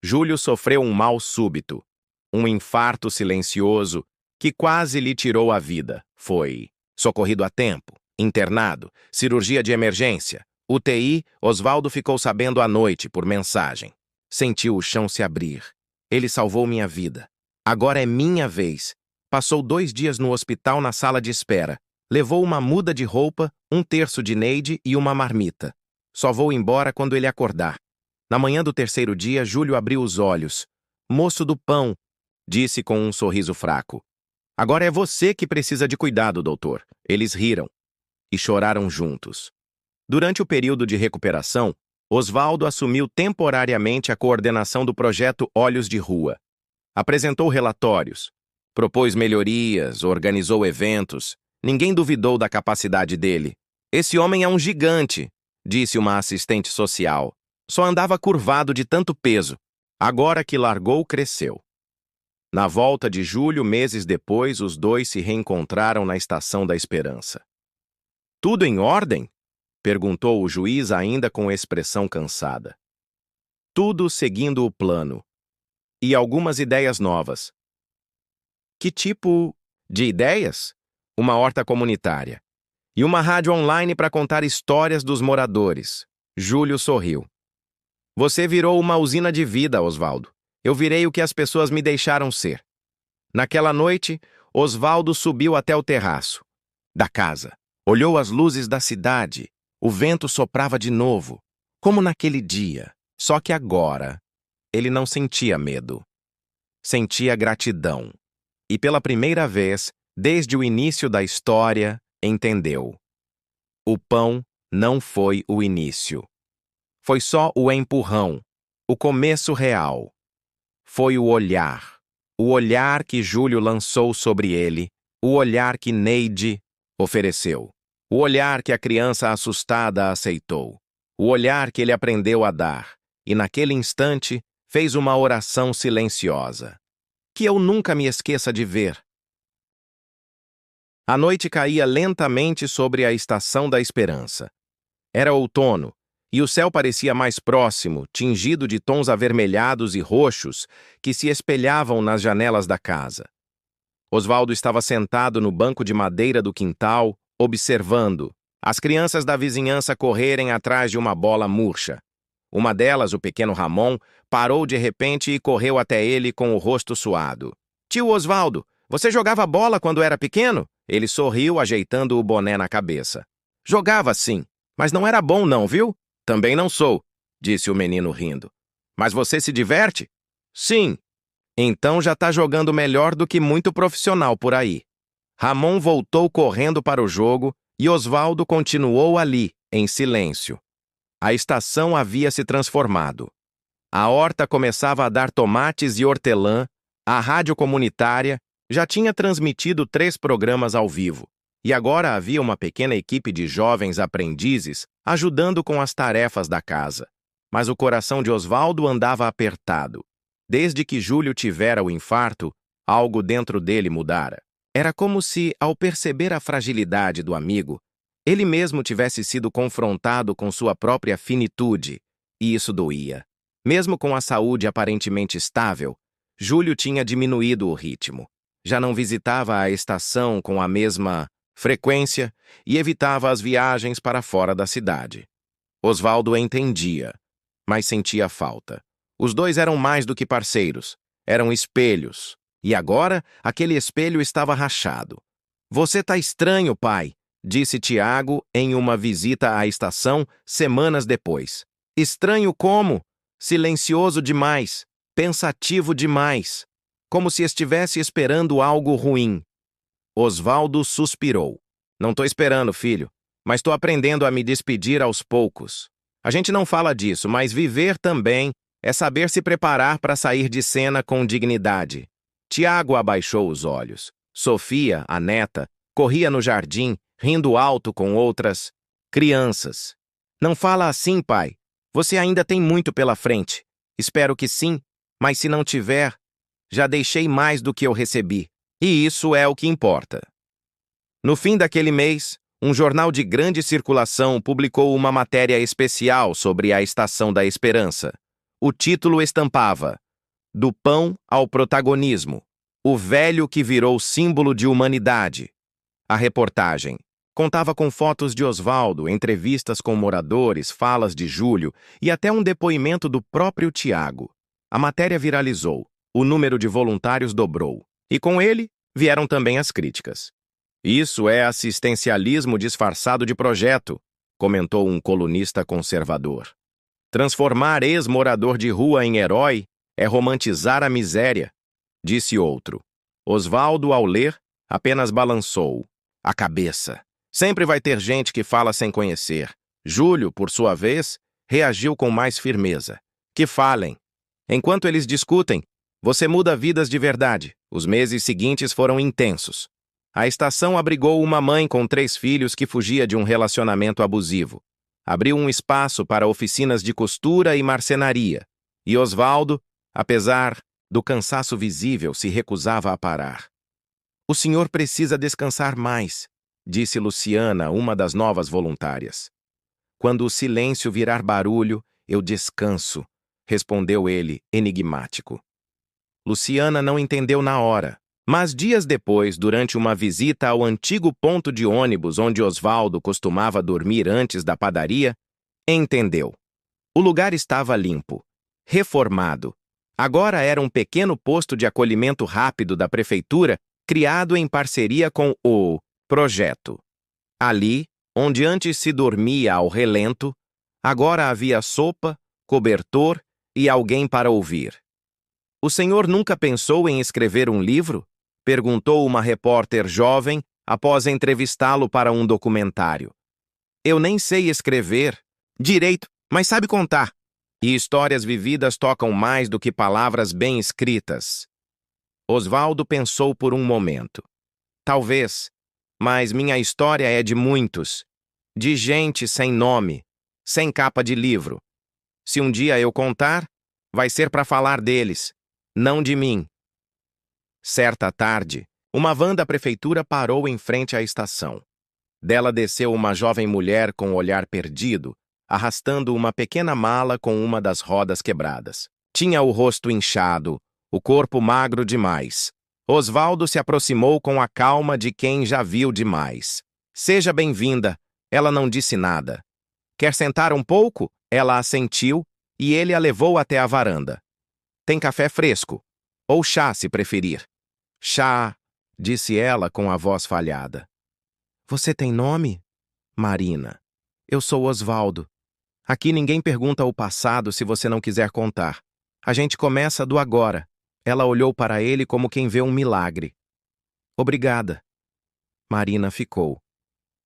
Júlio sofreu um mal súbito, um infarto silencioso que quase lhe tirou a vida. Foi socorrido a tempo, internado, cirurgia de emergência, UTI. Osvaldo ficou sabendo à noite por mensagem. Sentiu o chão se abrir. Ele salvou minha vida. Agora é minha vez. Passou 2 dias no hospital na sala de espera. Levou uma muda de roupa, 1/3 de Neide e uma marmita. Só vou embora quando ele acordar. Na manhã do 3º dia, Júlio abriu os olhos. Moço do pão, disse com um sorriso fraco. Agora é você que precisa de cuidado, doutor. Eles riram e choraram juntos. Durante o período de recuperação, Osvaldo assumiu temporariamente a coordenação do projeto Olhos de Rua. Apresentou relatórios, propôs melhorias, organizou eventos. Ninguém duvidou da capacidade dele. Esse homem é um gigante, disse uma assistente social. Só andava curvado de tanto peso. Agora que largou, cresceu. Na volta de Júlio, meses depois, os dois se reencontraram na Estação da Esperança. Tudo em ordem? Perguntou o juiz ainda com expressão cansada. Tudo seguindo o plano. E algumas ideias novas. Que tipo de ideias? Uma horta comunitária. E uma rádio online para contar histórias dos moradores. Júlio sorriu. Você virou uma usina de vida, Osvaldo. Eu virei o que as pessoas me deixaram ser. Naquela noite, Osvaldo subiu até o terraço da casa. Olhou as luzes da cidade. O vento soprava de novo, como naquele dia. Só que agora, ele não sentia medo. Sentia gratidão. E pela primeira vez, desde o início da história, entendeu. O pão não foi o início. Foi só o empurrão, o começo real. Foi o olhar que Júlio lançou sobre ele, o olhar que Neide ofereceu, o olhar que a criança assustada aceitou, o olhar que ele aprendeu a dar, e naquele instante fez uma oração silenciosa, que eu nunca me esqueça de ver. A noite caía lentamente sobre a Estação da Esperança. Era outono, e o céu parecia mais próximo, tingido de tons avermelhados e roxos que se espelhavam nas janelas da casa. Osvaldo estava sentado no banco de madeira do quintal, observando as crianças da vizinhança correrem atrás de uma bola murcha. Uma delas, o pequeno Ramon, parou de repente e correu até ele com o rosto suado. Tio Osvaldo, você jogava bola quando era pequeno? Ele sorriu, ajeitando o boné na cabeça. Jogava sim, mas não era bom não, viu? Também não sou, disse o menino rindo. Mas você se diverte? Sim. Então já tá jogando melhor do que muito profissional por aí. Ramon voltou correndo para o jogo e Osvaldo continuou ali, em silêncio. A estação havia se transformado. A horta começava a dar tomates e hortelã, a rádio comunitária já tinha transmitido 3 programas ao vivo. E agora havia uma pequena equipe de jovens aprendizes ajudando com as tarefas da casa. Mas o coração de Osvaldo andava apertado. Desde que Júlio tivera o infarto, algo dentro dele mudara. Era como se, ao perceber a fragilidade do amigo, ele mesmo tivesse sido confrontado com sua própria finitude, e isso doía. Mesmo com a saúde aparentemente estável, Júlio tinha diminuído o ritmo. Já não visitava a estação com a mesma frequência e evitava as viagens para fora da cidade. Osvaldo entendia, mas sentia falta. Os dois eram mais do que parceiros, eram espelhos. E agora, aquele espelho estava rachado. Você tá estranho, pai, disse Tiago em uma visita à estação semanas depois. Estranho como? Silencioso demais, pensativo demais, como se estivesse esperando algo ruim. Osvaldo suspirou. Não tô esperando, filho, mas tô aprendendo a me despedir aos poucos. A gente não fala disso, mas viver também é saber se preparar para sair de cena com dignidade. Tiago abaixou os olhos. Sofia, a neta, corria no jardim, rindo alto com outras crianças. Não fala assim, pai. Você ainda tem muito pela frente. Espero que sim, mas se não tiver, já deixei mais do que eu recebi. E isso é o que importa. No fim daquele mês, um jornal de grande circulação publicou uma matéria especial sobre a Estação da Esperança. O título estampava: Do pão ao protagonismo, o velho que virou símbolo de humanidade. A reportagem contava com fotos de Osvaldo, entrevistas com moradores, falas de Júlio e até um depoimento do próprio Tiago. A matéria viralizou, o número de voluntários dobrou, e com ele vieram também as críticas. Isso é assistencialismo disfarçado de projeto, comentou um colunista conservador. Transformar ex-morador de rua em herói é romantizar a miséria, disse outro. Osvaldo, ao ler, apenas balançou a cabeça. Sempre vai ter gente que fala sem conhecer. Júlio, por sua vez, reagiu com mais firmeza. Que falem. Enquanto eles discutem, você muda vidas de verdade. Os meses seguintes foram intensos. A estação abrigou uma mãe com 3 filhos que fugia de um relacionamento abusivo. Abriu um espaço para oficinas de costura e marcenaria. E Osvaldo, apesar do cansaço visível, se recusava a parar. O senhor precisa descansar mais, disse Luciana, uma das novas voluntárias. Quando o silêncio virar barulho, eu descanso, respondeu ele, enigmático. Luciana não entendeu na hora, mas dias depois, durante uma visita ao antigo ponto de ônibus onde Osvaldo costumava dormir antes da padaria, entendeu. O lugar estava limpo, reformado. Agora era um pequeno posto de acolhimento rápido da prefeitura, criado em parceria com o projeto. Ali, onde antes se dormia ao relento, agora havia sopa, cobertor e alguém para ouvir. O senhor nunca pensou em escrever um livro? Perguntou uma repórter jovem após entrevistá-lo para um documentário. Eu nem sei escrever direito, mas sabe contar. E histórias vividas tocam mais do que palavras bem escritas. Osvaldo pensou por um momento. Talvez, mas minha história é de muitos, de gente sem nome, sem capa de livro. Se um dia eu contar, vai ser para falar deles, não de mim. Certa tarde, uma van da prefeitura parou em frente à estação. Dela desceu uma jovem mulher com o olhar perdido, arrastando uma pequena mala com uma das rodas quebradas. Tinha o rosto inchado, o corpo magro demais. Osvaldo se aproximou com a calma de quem já viu demais. Seja bem-vinda. Ela não disse nada. Quer sentar um pouco? Ela assentiu e ele a levou até a varanda. Tem café fresco? Ou chá, se preferir. Chá, disse ela com a voz falhada. Você tem nome? Marina. Eu sou Osvaldo. Aqui ninguém pergunta o passado se você não quiser contar. A gente começa do agora. Ela olhou para ele como quem vê um milagre. Obrigada. Marina ficou.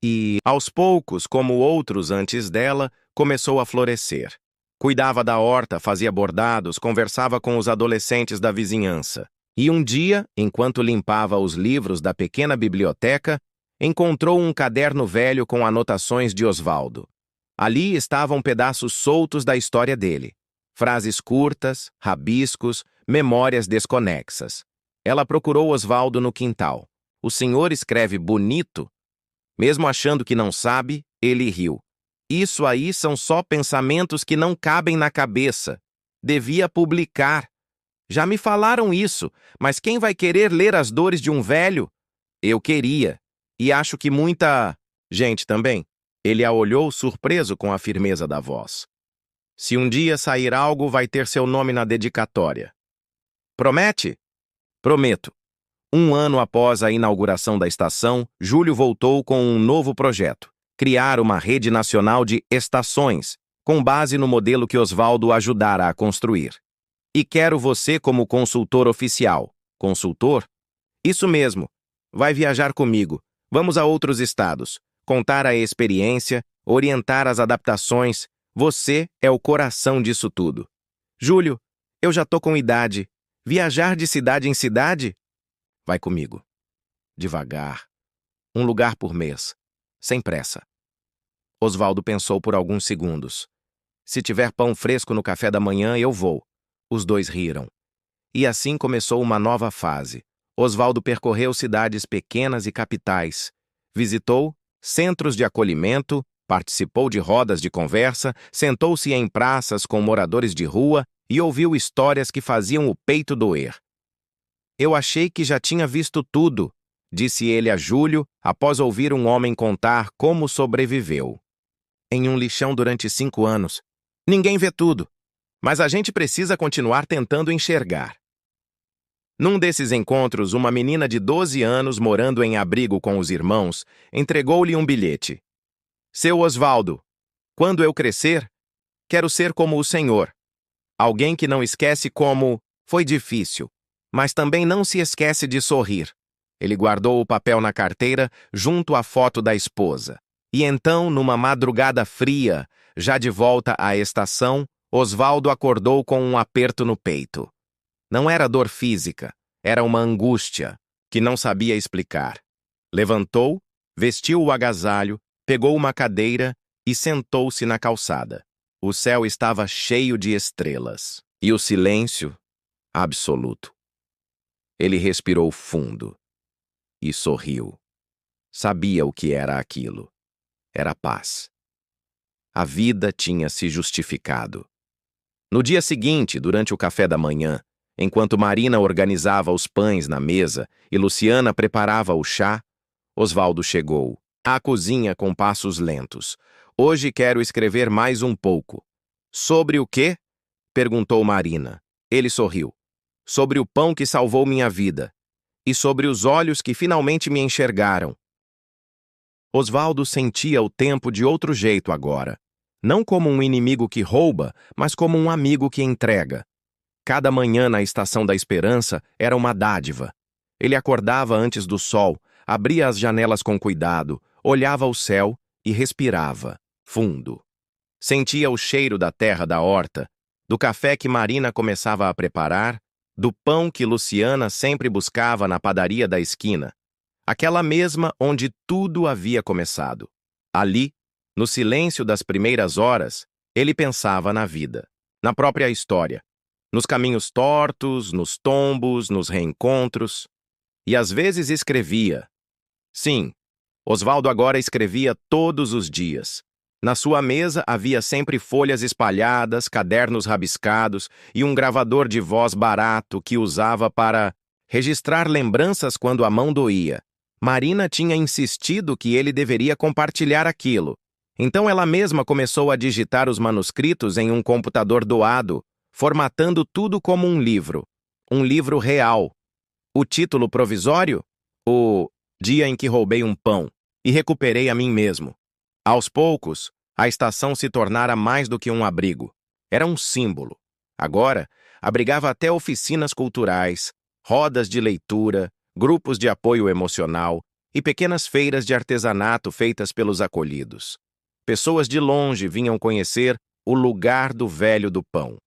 E, aos poucos, como outros antes dela, começou a florescer. Cuidava da horta, fazia bordados, conversava com os adolescentes da vizinhança. E um dia, enquanto limpava os livros da pequena biblioteca, encontrou um caderno velho com anotações de Osvaldo. Ali estavam pedaços soltos da história dele. Frases curtas, rabiscos, memórias desconexas. Ela procurou Osvaldo no quintal. O senhor escreve bonito? Mesmo achando que não sabe, ele riu. Isso aí são só pensamentos que não cabem na cabeça. Devia publicar. Já me falaram isso, mas quem vai querer ler as dores de um velho? Eu queria. E acho que muita gente também. Ele a olhou surpreso com a firmeza da voz. Se um dia sair algo, vai ter seu nome na dedicatória. Promete? Prometo. 1 ano após a inauguração da estação, Júlio voltou com um novo projeto: criar uma rede nacional de estações, com base no modelo que Osvaldo ajudara a construir. E quero você como consultor oficial. Consultor? Isso mesmo. Vai viajar comigo. Vamos a outros estados. Contar a experiência, orientar as adaptações. Você é o coração disso tudo. Júlio, eu já tô com idade. Viajar de cidade em cidade? Vai comigo. Devagar. Um lugar por mês. Sem pressa. Osvaldo pensou por alguns segundos. Se tiver pão fresco no café da manhã, eu vou. Os dois riram. E assim começou uma nova fase. Osvaldo percorreu cidades pequenas e capitais. Visitou centros de acolhimento, participou de rodas de conversa, sentou-se em praças com moradores de rua e ouviu histórias que faziam o peito doer. Eu achei que já tinha visto tudo, disse ele a Júlio após ouvir um homem contar como sobreviveu. Em um lixão durante 5 anos. Ninguém vê tudo, mas a gente precisa continuar tentando enxergar. Num desses encontros, uma menina de 12 anos, morando em abrigo com os irmãos, entregou-lhe um bilhete. Seu Osvaldo, quando eu crescer, quero ser como o senhor. Alguém que não esquece como foi difícil, mas também não se esquece de sorrir. Ele guardou o papel na carteira junto à foto da esposa. E então, numa madrugada fria, já de volta à estação, Osvaldo acordou com um aperto no peito. Não era dor física, era uma angústia que não sabia explicar. Levantou, vestiu o agasalho, pegou uma cadeira e sentou-se na calçada. O céu estava cheio de estrelas e o silêncio absoluto. Ele respirou fundo e sorriu. Sabia o que era aquilo. Era paz. A vida tinha se justificado. No dia seguinte, durante o café da manhã, enquanto Marina organizava os pães na mesa e Luciana preparava o chá, Osvaldo chegou à cozinha com passos lentos. Hoje quero escrever mais um pouco. Sobre o quê? Perguntou Marina. Ele sorriu. Sobre o pão que salvou minha vida. E sobre os olhos que finalmente me enxergaram. Osvaldo sentia o tempo de outro jeito agora. Não como um inimigo que rouba, mas como um amigo que entrega. Cada manhã na Estação da Esperança era uma dádiva. Ele acordava antes do sol, abria as janelas com cuidado, olhava o céu e respirava, fundo. Sentia o cheiro da terra da horta, do café que Marina começava a preparar, do pão que Luciana sempre buscava na padaria da esquina. Aquela mesma onde tudo havia começado. Ali, no silêncio das primeiras horas, ele pensava na vida, na própria história, nos caminhos tortos, nos tombos, nos reencontros, e às vezes escrevia. Sim, Osvaldo agora escrevia todos os dias. Na sua mesa havia sempre folhas espalhadas, cadernos rabiscados e um gravador de voz barato que usava para registrar lembranças quando a mão doía. Marina tinha insistido que ele deveria compartilhar aquilo. Então ela mesma começou a digitar os manuscritos em um computador doado, formatando tudo como um livro real. O título provisório? O Dia em que roubei um pão e recuperei a mim mesmo. Aos poucos, a estação se tornara mais do que um abrigo. Era um símbolo. Agora, abrigava até oficinas culturais, rodas de leitura, grupos de apoio emocional e pequenas feiras de artesanato feitas pelos acolhidos. Pessoas de longe vinham conhecer o lugar do velho do pão.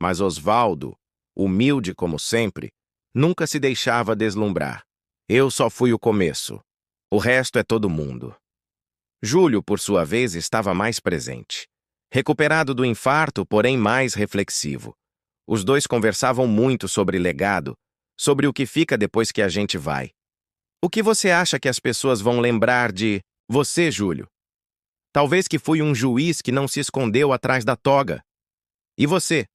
Mas Osvaldo, humilde como sempre, nunca se deixava deslumbrar. Eu só fui o começo. O resto é todo mundo. Júlio, por sua vez, estava mais presente. Recuperado do infarto, porém mais reflexivo. Os dois conversavam muito sobre legado, sobre o que fica depois que a gente vai. O que você acha que as pessoas vão lembrar de você, Júlio? Talvez que fui um juiz que não se escondeu atrás da toga. E você?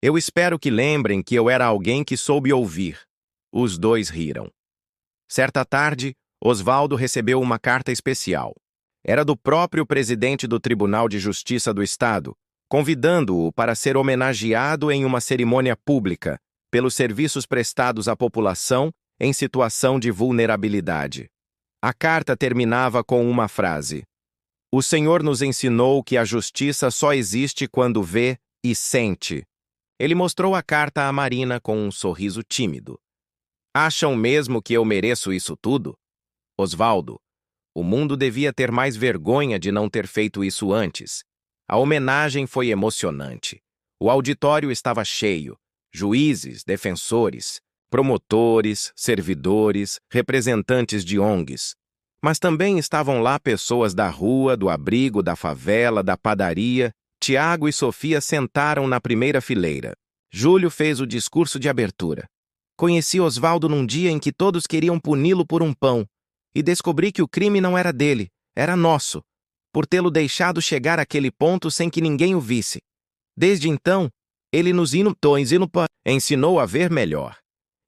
Eu espero que lembrem que eu era alguém que soube ouvir. Os dois riram. Certa tarde, Osvaldo recebeu uma carta especial. Era do próprio presidente do Tribunal de Justiça do Estado, convidando-o para ser homenageado em uma cerimônia pública pelos serviços prestados à população em situação de vulnerabilidade. A carta terminava com uma frase: O Senhor nos ensinou que a justiça só existe quando vê e sente. Ele mostrou a carta a Marina com um sorriso tímido. Acham mesmo que eu mereço isso tudo? Osvaldo, o mundo devia ter mais vergonha de não ter feito isso antes. A homenagem foi emocionante. O auditório estava cheio. Juízes, defensores, promotores, servidores, representantes de ONGs. Mas também estavam lá pessoas da rua, do abrigo, da favela, da padaria. Tiago e Sofia sentaram na primeira fileira. Júlio fez o discurso de abertura. Conheci Osvaldo num dia em que todos queriam puni-lo por um pão, e descobri que o crime não era dele, era nosso, por tê-lo deixado chegar àquele ponto sem que ninguém o visse. Desde então, ele nos ensinou a ver melhor.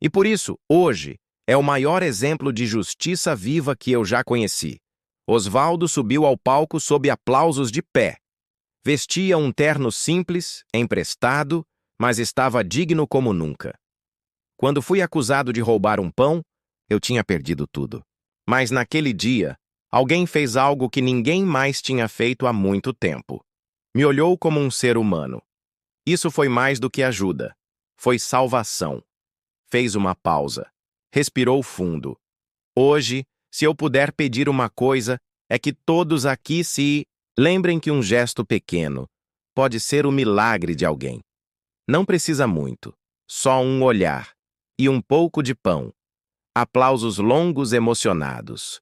E por isso, hoje, é o maior exemplo de justiça viva que eu já conheci. Osvaldo subiu ao palco sob aplausos de pé. Vestia um terno simples, emprestado, mas estava digno como nunca. Quando fui acusado de roubar um pão, eu tinha perdido tudo. Mas naquele dia, alguém fez algo que ninguém mais tinha feito há muito tempo. Me olhou como um ser humano. Isso foi mais do que ajuda. Foi salvação. Fez uma pausa. Respirou fundo. Hoje, se eu puder pedir uma coisa, é que todos aqui se lembrem que um gesto pequeno pode ser o milagre de alguém. Não precisa muito, só um olhar e um pouco de pão. Aplausos longos emocionados.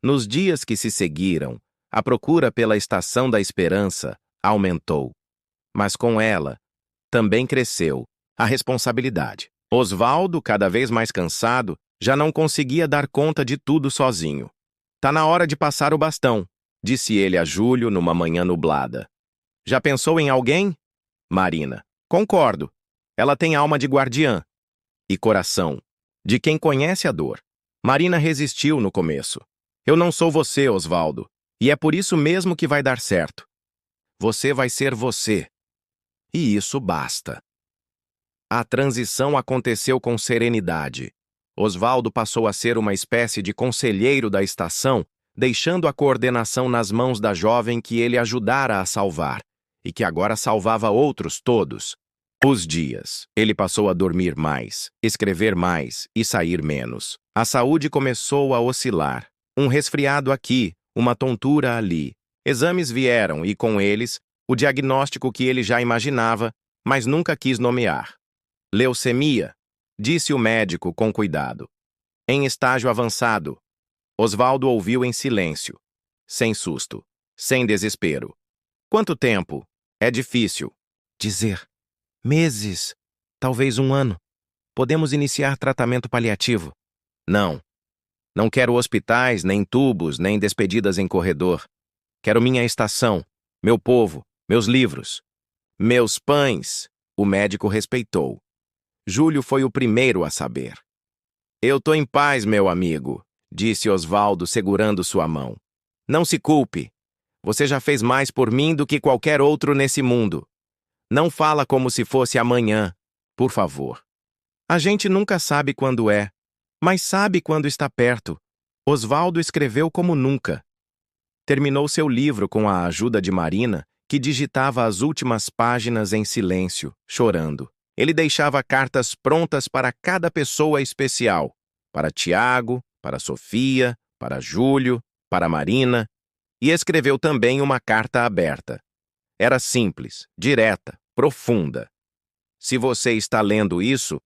Nos dias que se seguiram, a procura pela Estação da Esperança aumentou. Mas com ela, também cresceu a responsabilidade. Osvaldo, cada vez mais cansado, já não conseguia dar conta de tudo sozinho. Tá na hora de passar o bastão, disse ele a Júlio numa manhã nublada. Já pensou em alguém? Marina. Concordo. Ela tem alma de guardiã. E coração, de quem conhece a dor. Marina resistiu no começo. Eu não sou você, Osvaldo, e é por isso mesmo que vai dar certo. Você vai ser você. E isso basta. A transição aconteceu com serenidade. Osvaldo passou a ser uma espécie de conselheiro da estação, deixando a coordenação nas mãos da jovem que ele ajudara a salvar, e que agora salvava outros todos. Os dias. Ele passou a dormir mais, escrever mais e sair menos. A saúde começou a oscilar. Um resfriado aqui, uma tontura ali. Exames vieram e, com eles, o diagnóstico que ele já imaginava, mas nunca quis nomear. Leucemia, disse o médico com cuidado. Em estágio avançado. Osvaldo ouviu em silêncio, sem susto, sem desespero. Quanto tempo? É difícil dizer. Meses, talvez um ano. Podemos iniciar tratamento paliativo. Não. Não quero hospitais, nem tubos, nem despedidas em corredor. Quero minha estação, meu povo, meus livros. Meus pães, o médico respeitou. Júlio foi o primeiro a saber. Eu tô em paz, meu amigo, disse Osvaldo segurando sua mão. Não se culpe. Você já fez mais por mim do que qualquer outro nesse mundo. Não fala como se fosse amanhã, por favor. A gente nunca sabe quando é, mas sabe quando está perto. Osvaldo escreveu como nunca. Terminou seu livro com a ajuda de Marina, que digitava as últimas páginas em silêncio, chorando. Ele deixava cartas prontas para cada pessoa especial. Para Tiago, para Sofia, para Júlio, para Marina. E escreveu também uma carta aberta. Era simples, direta, profunda. Se você está lendo isso,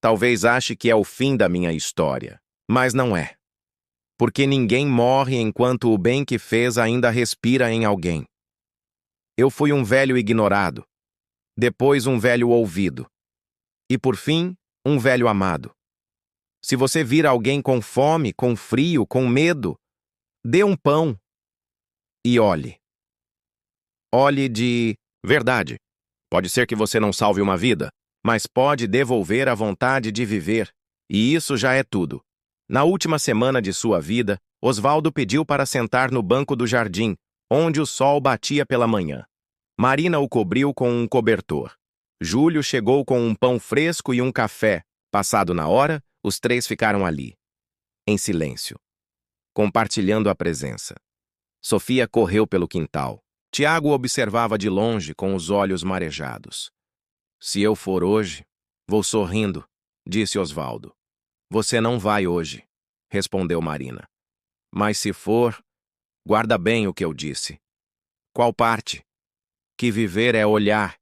talvez ache que é o fim da minha história. Mas não é. Porque ninguém morre enquanto o bem que fez ainda respira em alguém. Eu fui um velho ignorado. Depois um velho ouvido. E por fim, um velho amado. Se você vir alguém com fome, com frio, com medo, dê um pão e olhe. Olhe de verdade. Pode ser que você não salve uma vida, mas pode devolver a vontade de viver, e isso já é tudo. Na última semana de sua vida, Osvaldo pediu para sentar no banco do jardim, onde o sol batia pela manhã. Marina o cobriu com um cobertor. Júlio chegou com um pão fresco e um café. Passado na hora, os três ficaram ali, em silêncio, compartilhando a presença. Sofia correu pelo quintal. Tiago observava de longe com os olhos marejados. Se eu for hoje, vou sorrindo, disse Osvaldo. Você não vai hoje, respondeu Marina. Mas se for, guarda bem o que eu disse. Qual parte? Que viver é olhar,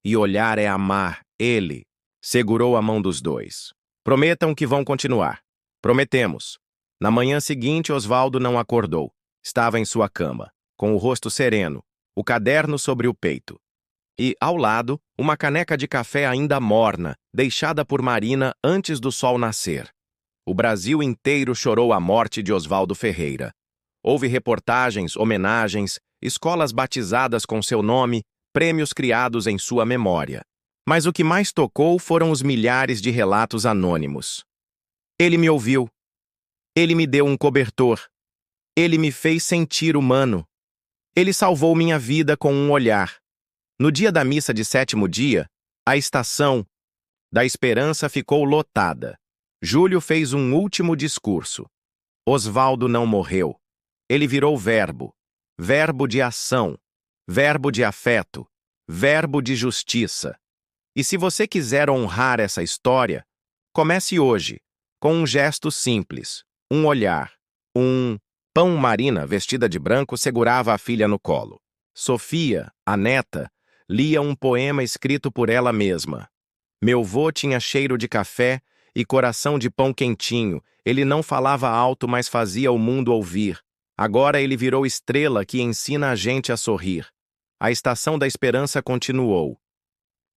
e olhar é amar. Ele segurou a mão dos dois. Prometam que vão continuar. Prometemos. Na manhã seguinte, Osvaldo não acordou. Estava em sua cama, com o rosto sereno, o caderno sobre o peito. E, ao lado, uma caneca de café ainda morna, deixada por Marina antes do sol nascer. O Brasil inteiro chorou a morte de Osvaldo Ferreira. Houve reportagens, homenagens, escolas batizadas com seu nome, prêmios criados em sua memória. Mas o que mais tocou foram os milhares de relatos anônimos. Ele me ouviu. Ele me deu um cobertor. Ele me fez sentir humano. Ele salvou minha vida com um olhar. No dia da missa de sétimo dia, a estação da Esperança ficou lotada. Júlio fez um último discurso. Osvaldo não morreu. Ele virou verbo. Verbo de ação. Verbo de afeto. Verbo de justiça. E se você quiser honrar essa história, comece hoje, com um gesto simples, um olhar, um pão. Marina, vestida de branco, segurava a filha no colo. Sofia, a neta, lia um poema escrito por ela mesma. Meu vô tinha cheiro de café e coração de pão quentinho. Ele não falava alto, mas fazia o mundo ouvir. Agora ele virou estrela que ensina a gente a sorrir. A estação da Esperança continuou.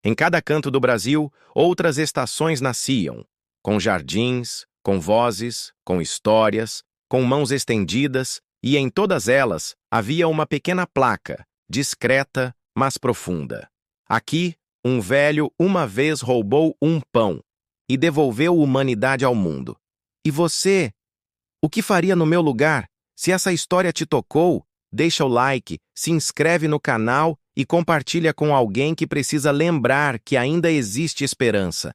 Em cada canto do Brasil, outras estações nasciam, com jardins, com vozes, com histórias, com mãos estendidas, e em todas elas havia uma pequena placa, discreta, mas profunda. Aqui, um velho uma vez roubou um pão e devolveu humanidade ao mundo. E você? O que faria no meu lugar? Se essa história te tocou, deixa o like, se inscreve no canal e compartilha com alguém que precisa lembrar que ainda existe esperança.